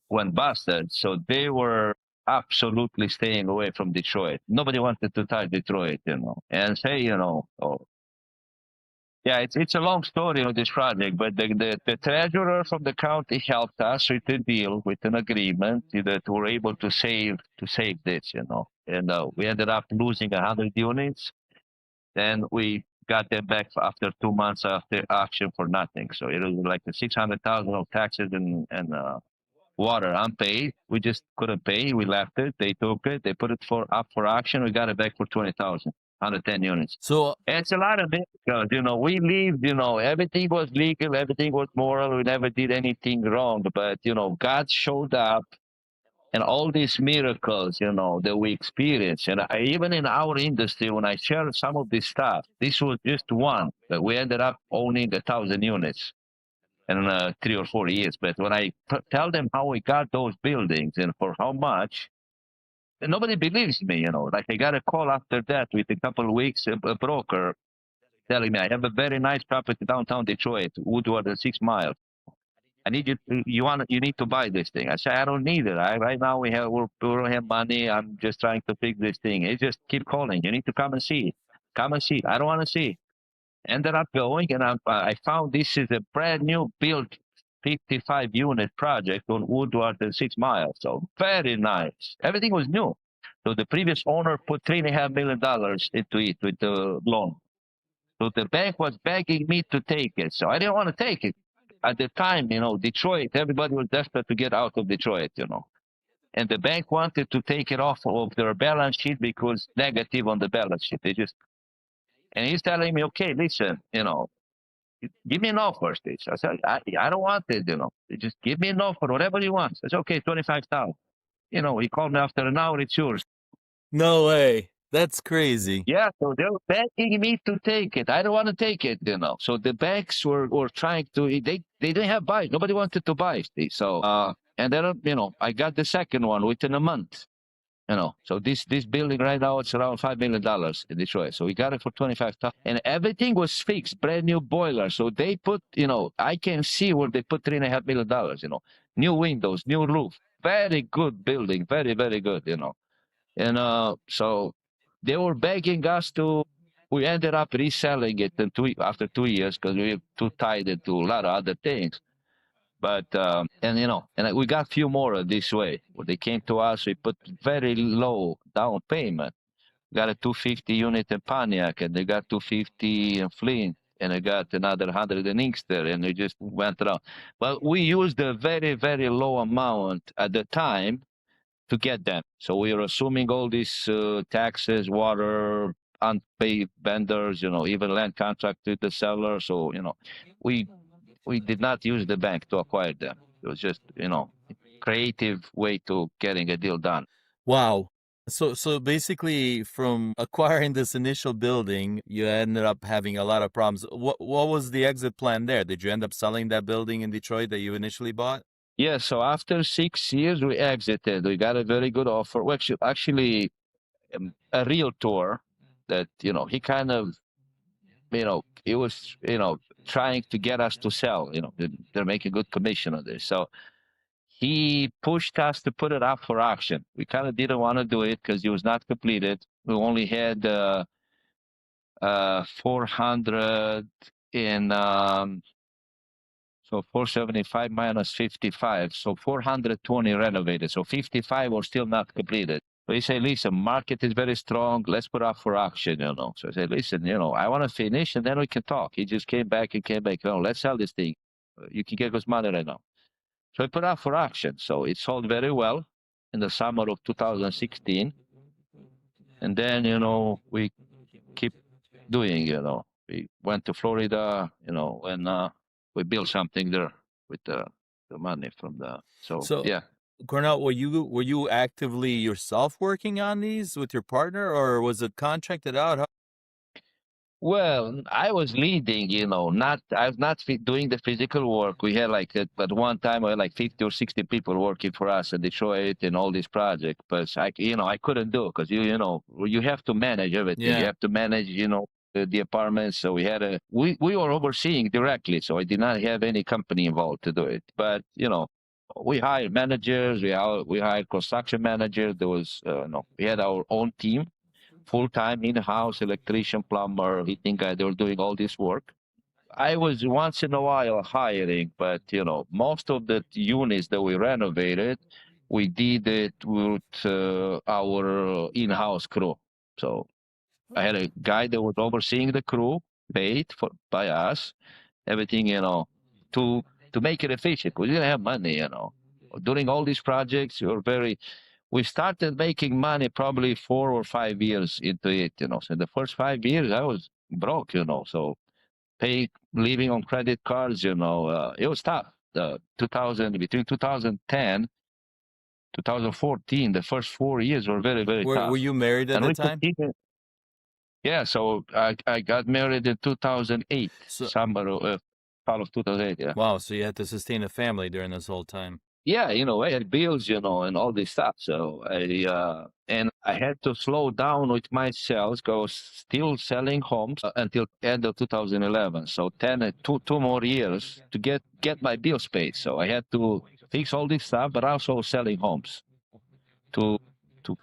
went busted. So they were absolutely staying away from Detroit. Nobody wanted to touch Detroit, and say, oh, yeah, it's a long story on this project, but the treasurer from the county helped us with a deal, with an agreement that we're able to save this, And we ended up losing 100 units, then we got them back after 2 months after auction for nothing. So it was like the 600,000 of taxes and water unpaid. We just couldn't pay. We left it. They took it. They put it up for auction. We got it back for 20,000, 110 units. So, It's a lot of it because, we lived, everything was legal, everything was moral. We never did anything wrong. But, God showed up and all these miracles, that we experienced. And even in our industry, when I share some of this stuff, this was just one, but we ended up owning 1,000 units in 3 or 4 years. But when I tell them how we got those buildings and for how much, nobody believes me, Like I got a call after that with a couple of weeks, a broker telling me I have a very nice property downtown Detroit, Woodward, 6 miles. I need you need to buy this thing. I say I don't need it. Right now we don't have money. I'm just trying to fix this thing. They just keep calling. You need to come and see. Come and see. I don't want to see. Ended up going and I found this is a brand new built 55 unit project on Woodward and 6 miles. So very nice. Everything was new. So the previous owner put $3.5 million into it with the loan. So the bank was begging me to take it. So I didn't want to take it. at the time, Detroit, everybody was desperate to get out of Detroit, and the bank wanted to take it off of their balance sheet because negative on the balance sheet. And he's telling me, okay, listen, give me an offer, Steve. I said, I don't want it, just give me an offer, whatever you want. I said, okay, 25,000. He called me after an hour, it's yours. No way. That's crazy. Yeah, so they were begging me to take it. I don't want to take it, So the banks were trying to, they didn't have buy. Nobody wanted to buy. Steve. So, and then, I got the second one within a month. So this building right now, it's around $5 million in Detroit. So we got it for 25,000, and everything was fixed, brand new boiler. So they put, I can see where they put $3.5 million. New windows, new roof, very good building, very very good. And so they were begging us to. We ended up reselling it after 2 years because we were too tied into a lot of other things. But and we got a few more this way. When they came to us, we put very low down payment. Got a 250 unit in Pontiac, and they got 250 in Flint, and I got another 100 in Inkster, and we just went around. But we used a very very low amount at the time to get them. So we were assuming all these taxes, water, unpaid vendors, even land contract with the seller. So we we did not use the bank to acquire them. It was just, creative way to getting a deal done. Wow. So basically from acquiring this initial building, you ended up having a lot of problems. What was the exit plan there? Did you end up selling that building in Detroit that you initially bought? Yeah, so after 6 years, we exited. We got a very good offer. Well, actually, a realtor that, he kind of, he was, trying to get us to sell. They're making good commission on this. So he pushed us to put it up for auction. We kind of didn't want to do it because it was not completed. We only had 400 in, so 475 minus 55, so 420 renovated. So 55 were still not completed. So he said, listen, market is very strong. Let's put up for auction, So I said, listen, I want to finish and then we can talk. He just came back. No, let's sell this thing. You can get us money right now. So I put up for auction. So it sold very well in the summer of 2016. And then, we keep doing, we went to Florida, and we built something there with the money from So yeah. Cornel, were you actively yourself working on these with your partner, or was it contracted out? Well, I was leading, I was not doing the physical work. We had at one time we had like 50 or 60 people working for us in Detroit and all these projects. But I couldn't do it because you have to manage everything. Yeah. You have to manage, the apartments. So we were overseeing directly. So I did not have any company involved to do it. But we hired managers. We hired construction managers. There was we had our own team, full-time in-house electrician, plumber, heating guy. They were doing all this work. I was once in a while hiring, but most of the units that we renovated, we did it with our in-house crew. So I had a guy that was overseeing the crew, paid by us, everything, to make it efficient. We didn't have money, During all these projects, we started making money probably 4 or 5 years into it, So the first 5 years I was broke, So living on credit cards, it was tough. Between 2010, 2014, the first 4 years were very, very tough. Were you married at And the we time? yeah, so I got married in 2008, So fall of 2008, yeah. wow, so you had to sustain a family during this whole time. Yeah, I had bills, and all this stuff. So and I had to slow down with my sales, go still selling homes until end of 2011. So 2 more years to get my bills paid. So I had to fix all this stuff, but also selling homes to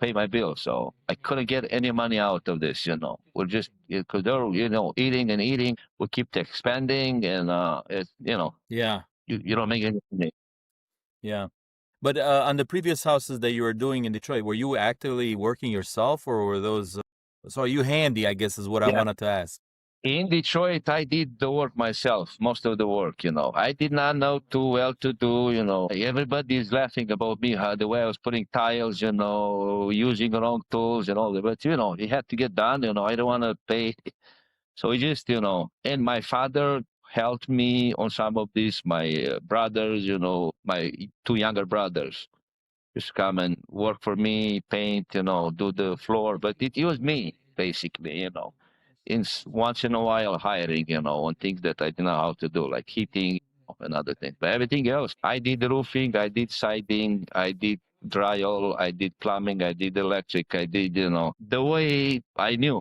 pay my bills. So I couldn't get any money out of this, We're just because they're eating and eating. We keep expanding, and Yeah. you don't make any money. Yeah. But on the previous houses that you were doing in Detroit, were you actively working yourself, or were those? So are you handy? I guess is what I Yeah. wanted to ask. In Detroit, I did the work myself, most of the work, I did not know too well to do, Everybody is laughing about me, how the way I was putting tiles, using wrong tools and all that. But, it had to get done, I don't want to pay. So it just, and my father helped me on some of these, my brothers, my two younger brothers just come and work for me, paint, do the floor. But it was me, basically, once in a while hiring, on things that I didn't know how to do, like heating and other things. But everything else, I did the roofing, I did siding, I did drywall, I did plumbing, I did electric, I did, the way I knew.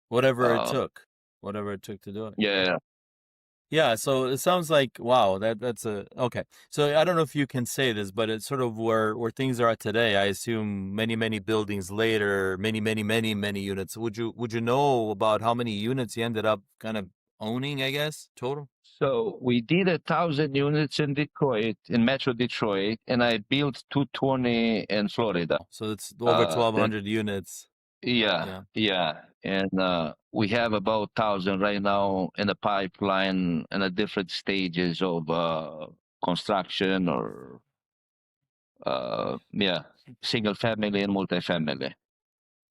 Whatever it Uh, took, whatever it took to do it. yeah. Yeah, so it sounds like wow, that's a okay. So I don't know if you can say this, but it's sort of where things are at today. I assume many buildings later, many units. Would you know about how many units you ended up kind of owning, I guess, total? So we did 1,000 units in Detroit, in Metro Detroit, and I built 220 in Florida. So it's over Then 1,200 units. yeah, Yeah. yeah, and we have about 1,000 right now in the pipeline and at different stages of construction or yeah, single family and multifamily.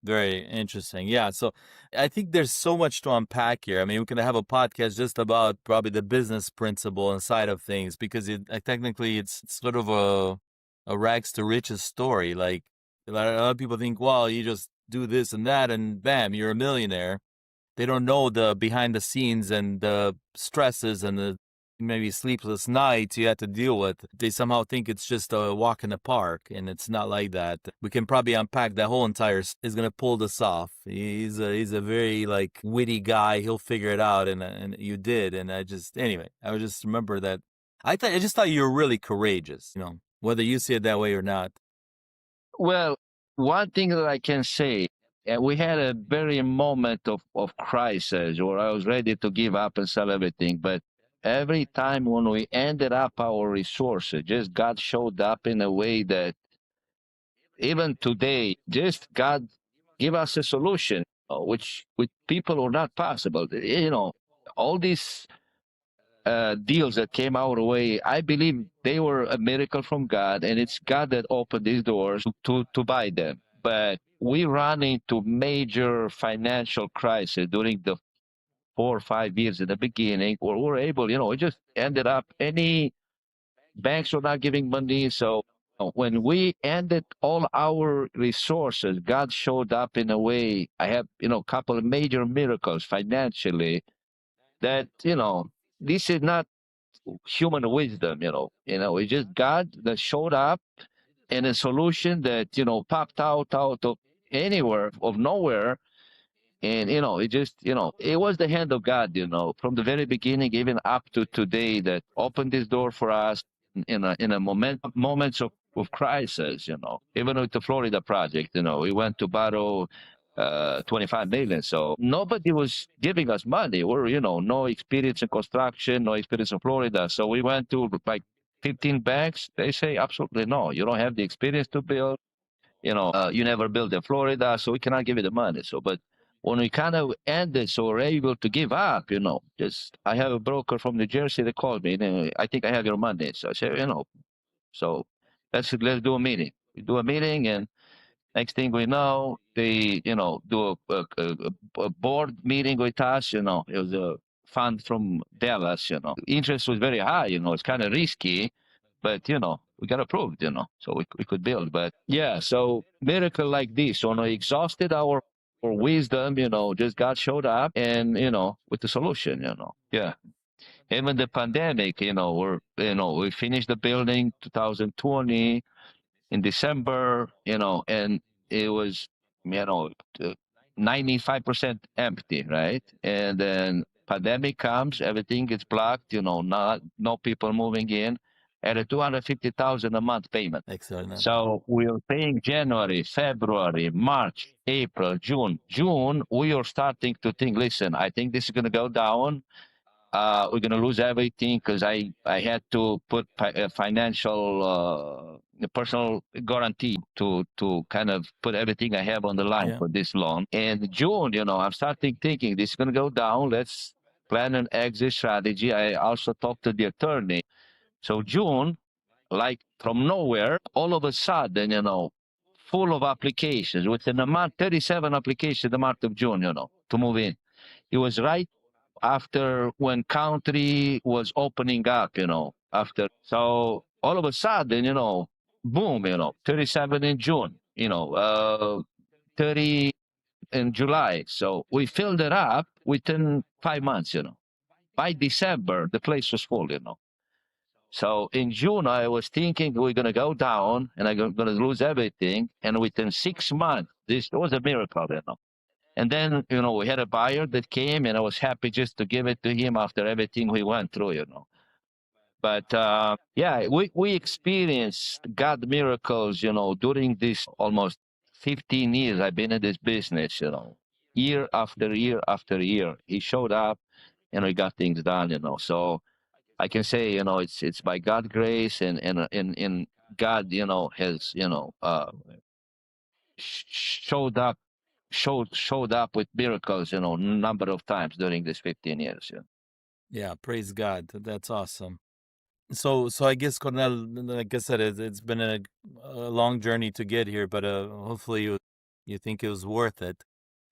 Very interesting. Yeah. So I think there's so much to unpack here. I mean, we can have a podcast just about probably the business principle and side of things because technically it's sort of a rags to riches story. Like a lot of people think, well, you just do this and that and bam, you're a millionaire. They don't know the behind the scenes and the stresses and the maybe sleepless nights you have to deal with. They somehow think it's just a walk in the park, and it's not like that. We can probably unpack that whole entire is going to pull this off. He's a very like witty guy. He'll figure it out, and you did. And I would just remember that. I just thought you were really courageous. Whether you see it that way or not. Well, one thing that I can say, we had a very moment of crisis where I was ready to give up and sell everything. But every time when we ended up our resources, just God showed up in a way that even today, just God give us a solution, which with people were not possible. All these deals that came our way, I believe they were a miracle from God, and it's God that opened these doors to buy them. But we ran into major financial crisis during the 4 or 5 years in the beginning, where we were able, it just ended up any banks were not giving money. So when we ended all our resources, God showed up in a way. I have, a couple of major miracles financially that, this is not human wisdom, it's just God that showed up and a solution that, popped out of anywhere, of nowhere. And, it just, it was the hand of God, from the very beginning, even up to today, that opened this door for us in a moments of crisis, even with the Florida project, we went to borrow 25 million. So nobody was giving us money. We're, no experience in construction, no experience in Florida. So we went to like 15 banks. They say, absolutely no, you don't have the experience to build. You never built in Florida, so we cannot give you the money. So, but when we kind of ended, so we're able to give up, just I have a broker from New Jersey that called me, and I think I have your money. So I said, so let's do a meeting. We do a meeting, and next thing we know, they, do a board meeting with us. It was a fund from Dallas. Interest was very high. It's kind of risky, but we got approved. So we could build. But yeah, so miracle like this, when we exhausted our wisdom, just God showed up and with the solution. Yeah. Even the pandemic, we finished the building 2020 in December, and it was, you know, 95% empty, right? And then pandemic comes, everything gets blocked, not no people moving in, at a 250,000 a month payment. Excellent. So we are paying January, February, March, April, June. June, we are starting to think, listen, I think this is going to go down. We're going to lose everything because I had to put a financial personal guarantee to kind of put everything I have on the line Yeah. for this loan. And June, I'm starting thinking this is going to go down. plan an exit strategy. I also talked to the attorney. So June, like from nowhere, all of a sudden, full of applications. Within a month, 37 applications the month of June, to move in. It was right after when country was opening up, after. So all of a sudden, boom, 37 in June, 30 in July. So we filled it up within 5 months, By December, the place was full, So in June, I was thinking we're going to go down and I'm going to lose everything. And within 6 months, this was a miracle, And then, we had a buyer that came and I was happy just to give it to him after everything we went through, But yeah, we experienced God miracles, during this almost 15 years I've been in this business, year after year after year. He showed up and we got things done, So I can say, it's by God's grace and God, has, showed up showed up with miracles, number of times during these 15 years. Yeah, praise God. That's awesome. So I guess Cornel, like I said, it's been a long journey to get here, but hopefully you think it was worth it.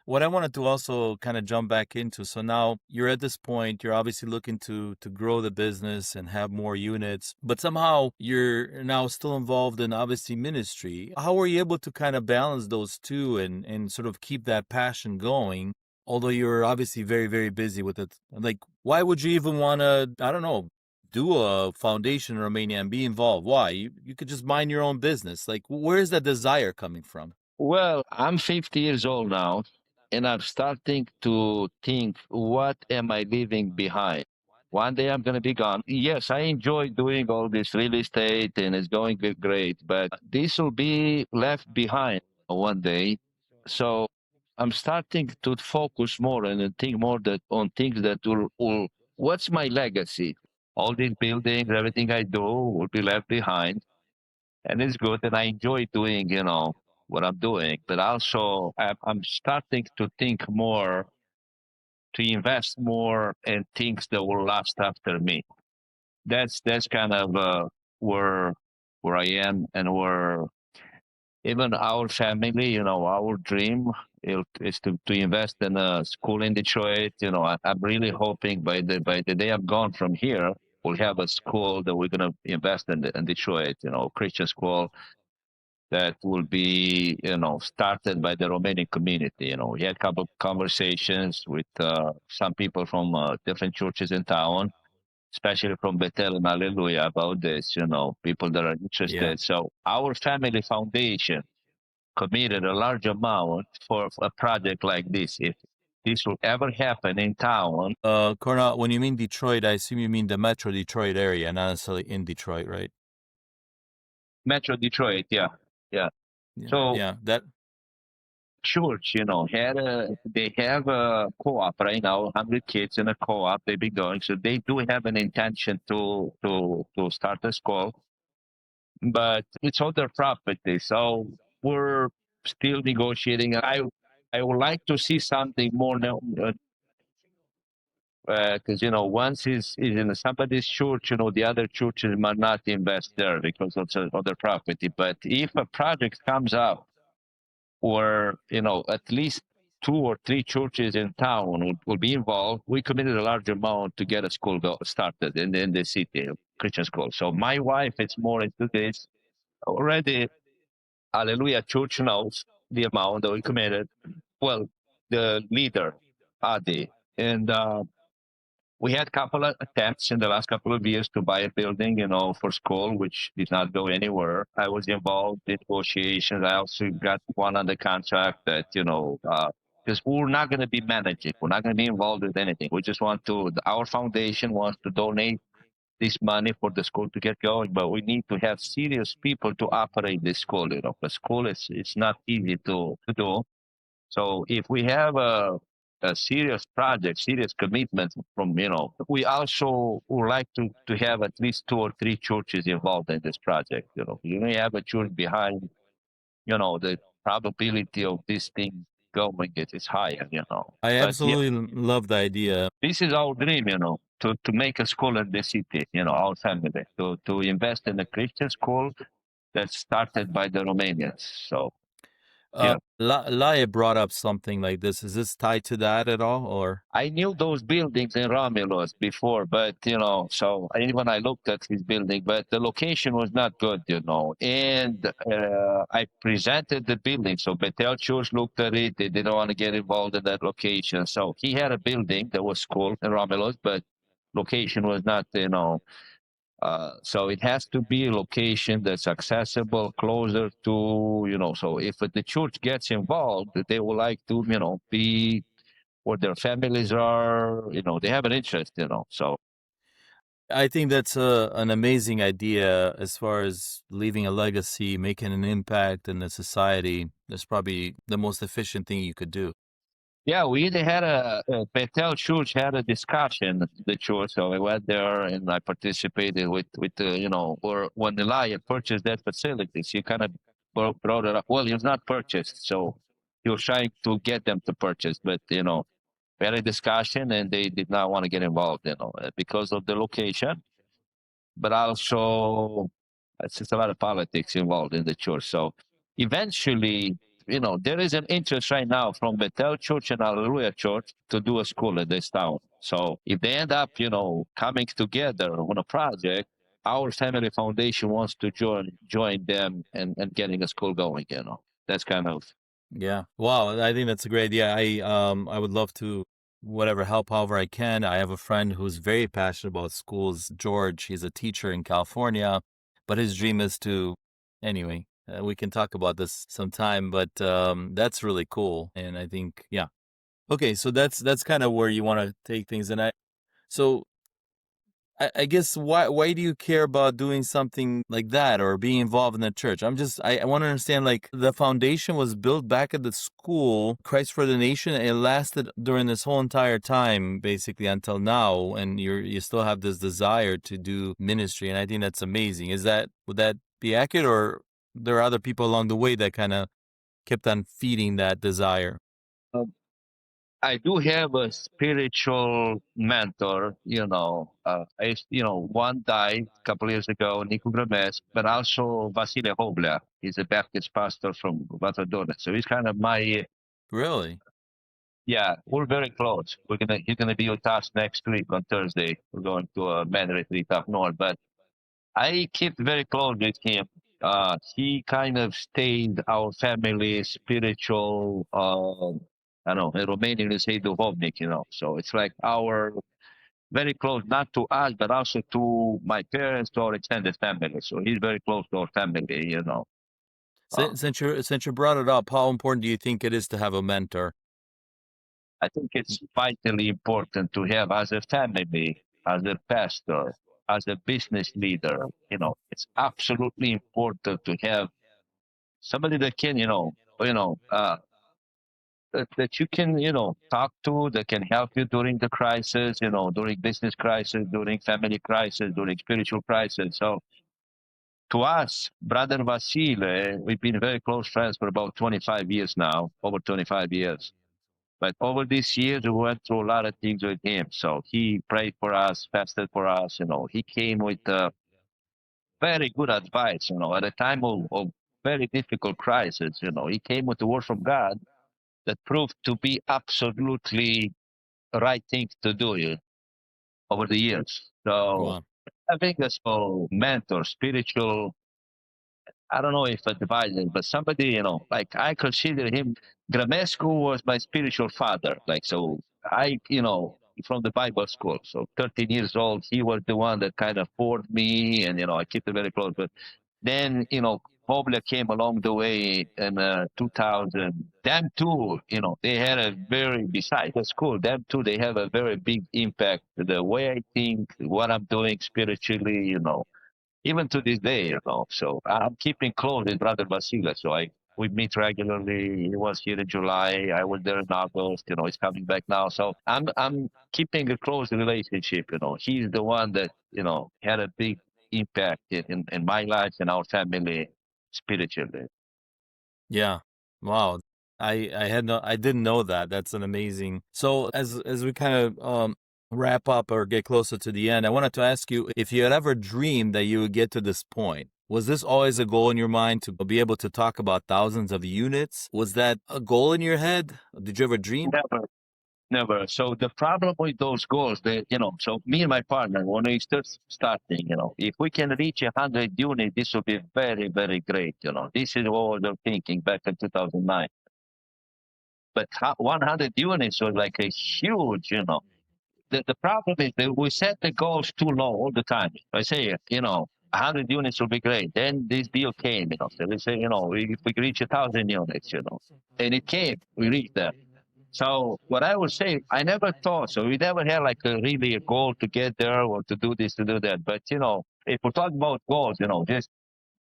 What I wanted to also kind of jump back into, so now you're at this point, you're obviously looking to grow the business and have more units, but somehow you're now still involved in obviously ministry. How were you able to kind of balance those two and sort of keep that passion going? Although you're obviously very, very busy with it. Like, why would you even want to, I don't know, do a foundation in Romania and be involved? Why? You could just mind your own business. Like, where's that desire coming from? Well, I'm 50 years old now, and I'm starting to think, what am I leaving behind? One day I'm going to be gone. Yes, I enjoy doing all this real estate and it's going great, but this will be left behind one day. So I'm starting to focus more and think more that on things that will what's my legacy? All these buildings, everything I do will be left behind and it's good and I enjoy doing, what I'm doing. But also I'm starting to think more, to invest more in things that will last after me. That's kind of where I am and where even our family, our dream is to invest in a school in Detroit. I'm really hoping by the day I'm gone from here, we'll have a school that we're going to invest in Detroit, Christian school that will be, started by the Romanian community. We had a couple of conversations with some people from different churches in town, especially from Bethel and Hallelujah about this, people that are Yeah. interested. So our family foundation committed a large amount for a project like this. If this will ever happen in town, Cornel, when you mean Detroit, I assume you mean the Metro Detroit area, not necessarily in Detroit, right? Metro Detroit, yeah, yeah. Yeah, So yeah. That church, they have a co-op right now, 100 kids in a co-op. They've been going, so they do have an intention to start a school, but it's on their property. So we're still negotiating. I would like to see something more now, because once is in somebody's church, the other churches might not invest there because it's other property. But if a project comes up where at least two or three churches in town will be involved, we committed a large amount to get a school started in the city, Christian school. So my wife is more into this already. Hallelujah Church knows the amount that we committed. Well, the leader, Adi, and we had a couple of attempts in the last couple of years to buy a building, for school, which did not go anywhere. I was involved in negotiations. I also got one on the contract that, because we're not going to be managing, we're not going to be involved with anything. We just our foundation wants to donate this money for the school to get going, but we need to have serious people to operate this school. The school is it's not easy to do. So if we have a serious project, serious commitment from, we also would like to have at least two or three churches involved in this project. You may have a church behind, the probability of this thing going, it is higher, you know. I But yeah, absolutely love the idea. this is our dream, you know, to make a school in the city, you know, our family, to invest in a Christian school that's started by the Romanians. So yeah. Laia brought up something like this. Is this tied to that at all, or? I knew those buildings in Romulus before, but you know, so even I looked at his building, but the location was not good, you know. And I presented the building, so Bethel Church looked at it. They didn't want to get involved in that location. So he had a building that was cool in Romulus, but location was not, you know. So it has to be a location that's accessible, closer to, you know. So if the church gets involved, they would like to, you know, be where their families are, you know, they have an interest, you know. So I think that's an amazing idea as far as leaving a legacy, making an impact in the society. That's probably the most efficient thing you could do. yeah, we either had a Bethel Church had a discussion, the church. So I went there and I participated with you know, or when Elijah purchased that facility, she kind of brought it up. Well, it was not purchased, so he was trying to get them to purchase, but you know, we had a discussion and they did not want to get involved, you know, because of the location, but also it's just a lot of politics involved in the church. So eventually, you know, there is an interest right now from Bethel Church and Hallelujah Church to do a school in this town. So if they end up, you know, coming together on a project, our family foundation wants to join them and getting a school going, you know. That's kind of Yeah. Wow. I think that's a great idea. I would love to whatever help however I can. I have a friend who's very passionate about schools. George, he's a teacher in California, but his dream is to anyway, we can talk about this sometime, but that's really cool. And I think yeah. Okay, so that's kind of where you want to take things and so I guess why do you care about doing something like that or being involved in the church? I want to understand like the foundation was built back at the school, Christ for the Nation, and it lasted during this whole entire time, basically until now, and you still have this desire to do ministry, and I think that's amazing. Would that be accurate, or there are other people along the way that kind of kept on feeding that desire? I do have a spiritual mentor, you know. You know, one died a couple years ago, Nico Grames, but also Vasile Hobler. He's a Baptist pastor from Vatadona. So he's kind of my, Really? yeah, we're very close. He's gonna be with us next week on Thursday. We're going to a men retreat up north, but I keep very close with him. He kind of stayed our family spiritual, I don't know, in Romanian is say duhovnik, you know. So it's like our very close, not to us, but also to my parents, to our extended family. So he's very close to our family, you know. Uh, Since you brought it up, how important do you think it is to have a mentor? I think it's vitally important to have as a family, as a pastor, as a business leader, you know, it's absolutely important to have somebody that can, that you can, you know, talk to, that can help you during the crisis, you know, during business crisis, during family crisis, during spiritual crisis. So to us, Brother Vasile, we've been very close friends for about 25 years now, over 25 years. But over these years, we went through a lot of things with him. So he prayed for us, fasted for us, you know, he came with very good advice, you know, at a time of very difficult crisis, you know, he came with the word from God that proved to be absolutely the right thing to do over the years. So Wow. having a small mentor, spiritual, I don't know if advisor, but somebody, you know, like I consider him, Gramescu was my spiritual father. Like, so I, you know, from the Bible school. So 13 years old, he was the one that kind of poured me and, you know, I keep it very close. But then, you know, Mobile came along the way in 2000. Them too, you know, they had a very, besides the school, them too, they have a very big impact. The way I think, what I'm doing spiritually, you know, even to this day, you know. So I'm keeping close with Brother Basila. So we meet regularly. He was here in July. I was there in August. You know, he's coming back now. So I'm keeping a close relationship. You know, he's the one that, you know, had a big impact in my life and our family spiritually. Yeah. Wow. I didn't know that. That's an amazing. So as we kind of wrap up or get closer to the end, I wanted to ask you if you had ever dreamed that you would get to this point. Was this always a goal in your mind to be able to talk about thousands of units? Was that a goal in your head? Did you ever dream? Never, never. So the problem with those goals, that so me and my partner, when we start starting, if we can reach 100 units, this will be very, very great. This is what we were thinking back in 2009. But 100 units was like a huge. The problem is that we set the goals too low all the time. I say, 100 units will be great. Then this deal came, So we say, if we reach 1,000 units, and it came, we reached that. So what I would say, I never thought so. We never had like really a goal to get there or to do this, to do that. But if we talk about goals, just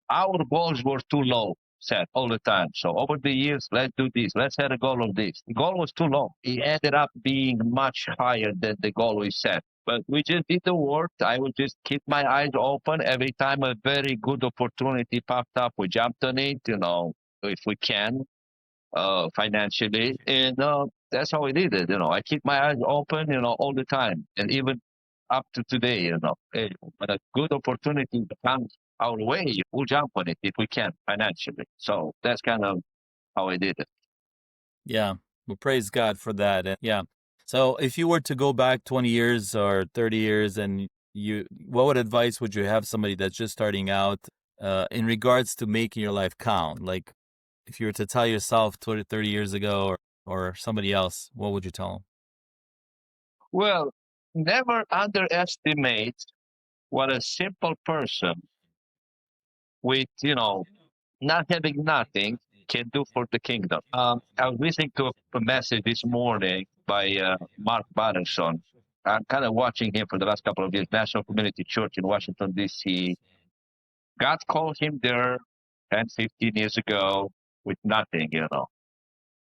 our goals were too low set all the time. So over the years, let's do this. Let's set a goal of this. The goal was too low. It ended up being much higher than the goal we set. But we just did the work. I would just keep my eyes open every time a very good opportunity popped up. We jumped on it, if we can, financially. And that's how we did it. I keep my eyes open, all the time. And even up to today, when a good opportunity comes our way, we'll jump on it if we can financially. So that's kind of how I did it. Yeah. Well, praise God for that. And yeah. So if you were to go back 20 years or 30 years and what advice would you have somebody that's just starting out in regards to making your life count? Like if you were to tell yourself 20, 30 years ago or somebody else, what would you tell them? Well, never underestimate what a simple person with, not having nothing can do for the kingdom. I was listening to a message this morning by Mark Batterson. I'm kind of watching him for the last couple of years, National Community Church in Washington, D.C. God called him there 10, 15 years ago with nothing,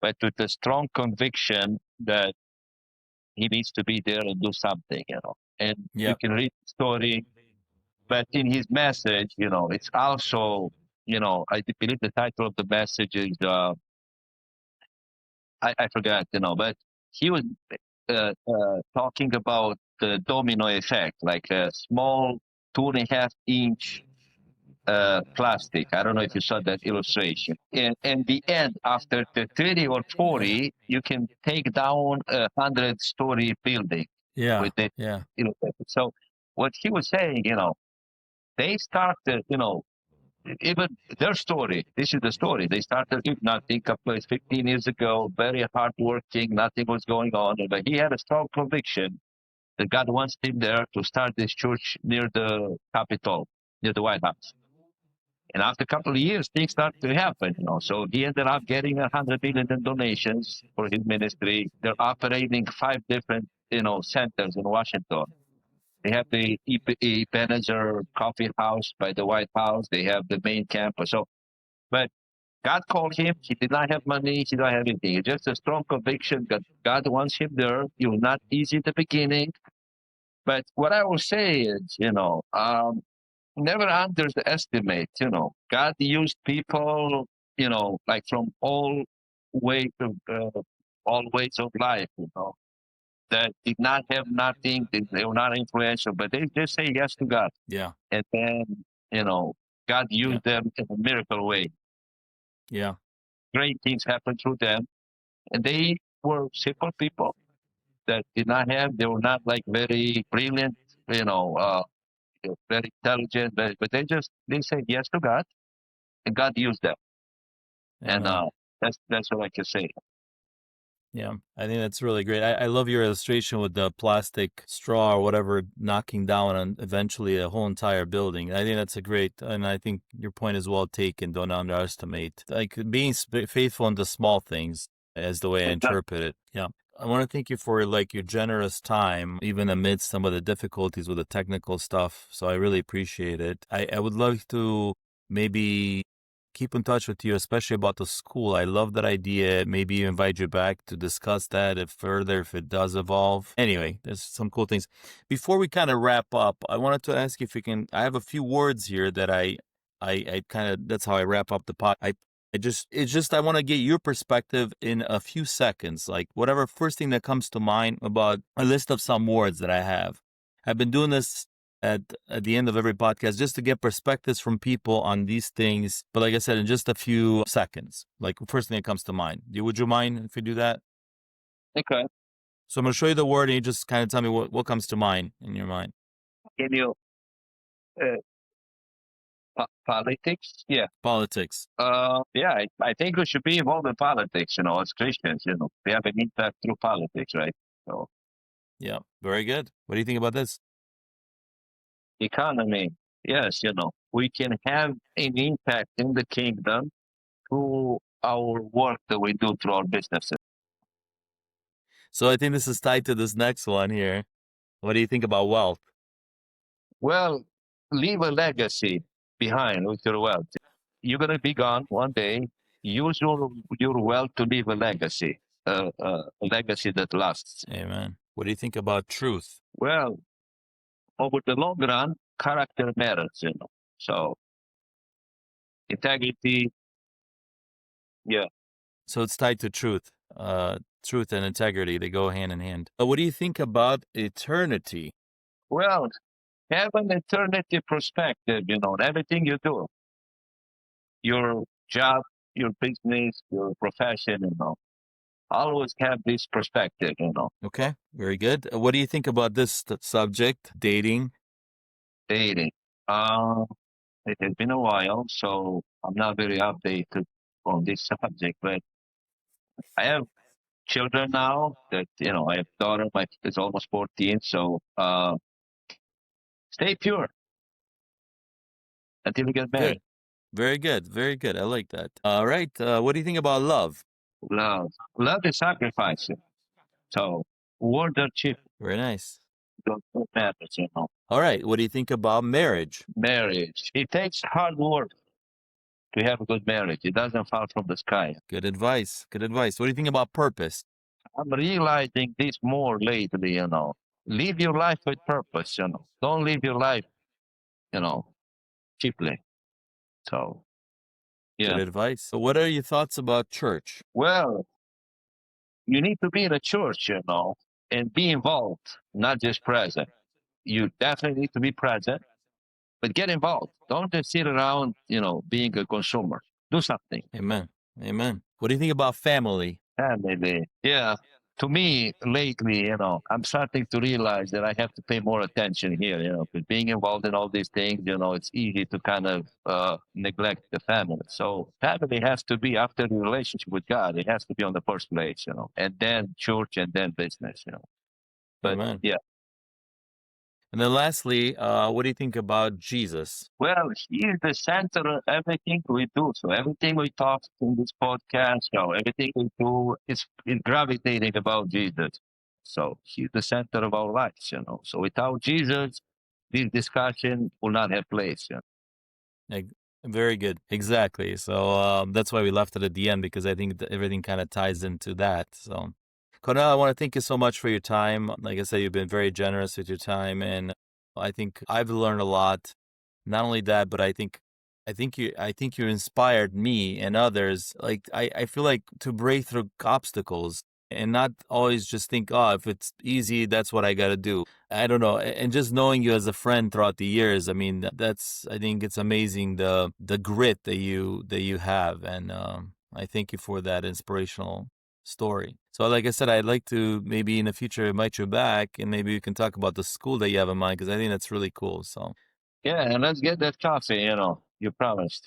but with a strong conviction that he needs to be there and do something, And you Yeah. can read the story, but in his message, it's also, I believe the title of the message is, I forgot, but he was talking about the domino effect, like a small 2.5 inch plastic. I don't know if you saw that illustration. And the end, after the 30 or 40, you can take down a 100-story building Yeah. with it. Yeah. So what he was saying, they started, even their story. This is the story. They started with nothing, a place 15 years ago, very hardworking, nothing was going on. But he had a strong conviction that God wants him there to start this church near the Capitol, near the White House. And after a couple of years, things started to happen, So he ended up getting 100 million in donations for his ministry. They're operating 5 different, centers in Washington. They have the Ebenezer Coffee House by the White House. They have the main campus. So, but God called him. He did not have money. He did not have anything. It's just a strong conviction that God wants him there. It was not easy at the beginning. But what I will say is, never underestimate, God used people, like from way to, all ways of life, that did not have nothing. They were not influential, but they just say yes to God. Yeah. And then, God Yeah. used them in a miracle way. Yeah. Great things happened through them. And they were simple people that did not have, they were not like very brilliant, very intelligent, but they said yes to God and God used them. And Amen. that's what I can say. Yeah, I think that's really great. I love your illustration with the plastic straw or whatever knocking down and eventually a whole entire building. I think that's a great, and I think your point is well taken. Don't underestimate. Like being faithful in the small things as the way I Exactly. interpret it. Yeah. I want to thank you for like your generous time, even amidst some of the difficulties with the technical stuff. So I really appreciate it. I would love to maybe keep in touch with you, especially about the school. I love that idea. Maybe invite you back to discuss that if further, if it does evolve. Anyway, there's some cool things. Before we kind of wrap up, I wanted to ask if you can. I have a few words here that I kind of. That's how I wrap up the pod. I want to get your perspective in a few seconds, like whatever first thing that comes to mind about a list of some words that I have. I've been doing this at the end of every podcast just to get perspectives from people on these things. But like I said, in just a few seconds, like first thing that comes to mind. Would you mind if we do that? Okay. So I'm going to show you the word and you just kind of tell me what comes to mind in your mind. Can you politics? Yeah. Politics. Yeah, I think we should be involved in politics, as Christians, we have an impact through politics, right? So Yeah, very good. What do you think about this? economy, yes, we can have an impact in the kingdom through our work that we do through our businesses. So I think this is tied to this next one here. What do you think about wealth? Well, leave a legacy behind with your wealth. You're going to be gone one day. Use your wealth to leave a legacy, a legacy that lasts. Amen. What do you think about truth? Well, over the long run, character matters, So integrity, yeah. So it's tied to truth. Truth and integrity, they go hand in hand. What do you think about eternity? Well, have an eternity perspective, everything you do, your job, your business, your profession, always have this perspective, Okay, very good. What do you think about this subject, dating? dating. It has been a while, so I'm not very updated on this subject, but I have children now that, I have a daughter, my kid is almost 14, so stay pure until you get married. Good. Very good. Very good. I like that. All right. What do you think about love? Love is sacrificing. So words are cheap. Very nice. Don't matter, All right. What do you think about marriage? Marriage. It takes hard work to have a good marriage. It doesn't fall from the sky. Good advice. Good advice. What do you think about purpose? I'm realizing this more lately, Live your life with purpose, Don't live your life, cheaply. So, yeah. Good advice. So what are your thoughts about church? Well, you need to be in a church, and be involved, not just present. You definitely need to be present, but get involved. Don't just sit around, being a consumer. Do something. Amen. Amen. What do you think about family? Family. Yeah. To me, lately, I'm starting to realize that I have to pay more attention here, because being involved in all these things, it's easy to kind of neglect the family. So family has to be, after the relationship with God, it has to be on the first place, and then church and then business, But Amen. yeah. And then lastly, what do you think about Jesus? Well, he is the center of everything we do. So everything we talk in this podcast, everything we do is gravitating about Jesus. So he's the center of our lives, So without Jesus, this discussion will not have place. Very good. Exactly. So that's why we left it at the end, because I think that everything kind of ties into that. So, Cornel, I want to thank you so much for your time. Like I said, you've been very generous with your time, and I think I've learned a lot. Not only that, but I think you inspired me and others. Like I feel like to break through obstacles and not always just think, oh, if it's easy, that's what I got to do. I don't know. And just knowing you as a friend throughout the years, I mean, I think it's amazing the grit that you have, and I thank you for that inspirational story. So, like I said, I'd like to maybe in the future invite you back, and maybe you can talk about the school that you have in mind, because I think that's really cool. So. Yeah, and let's get that coffee, you promised.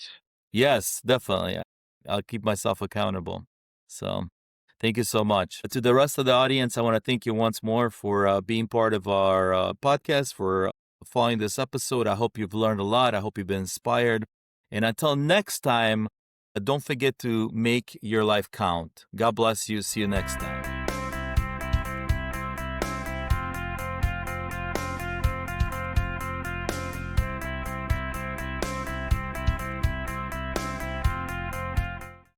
Yes, definitely. I'll keep myself accountable. So thank you so much. To the rest of the audience, I want to thank you once more for being part of our podcast, for following this episode. I hope you've learned a lot. I hope you've been inspired. And until next time, don't forget to make your life count. God bless you. See you next time.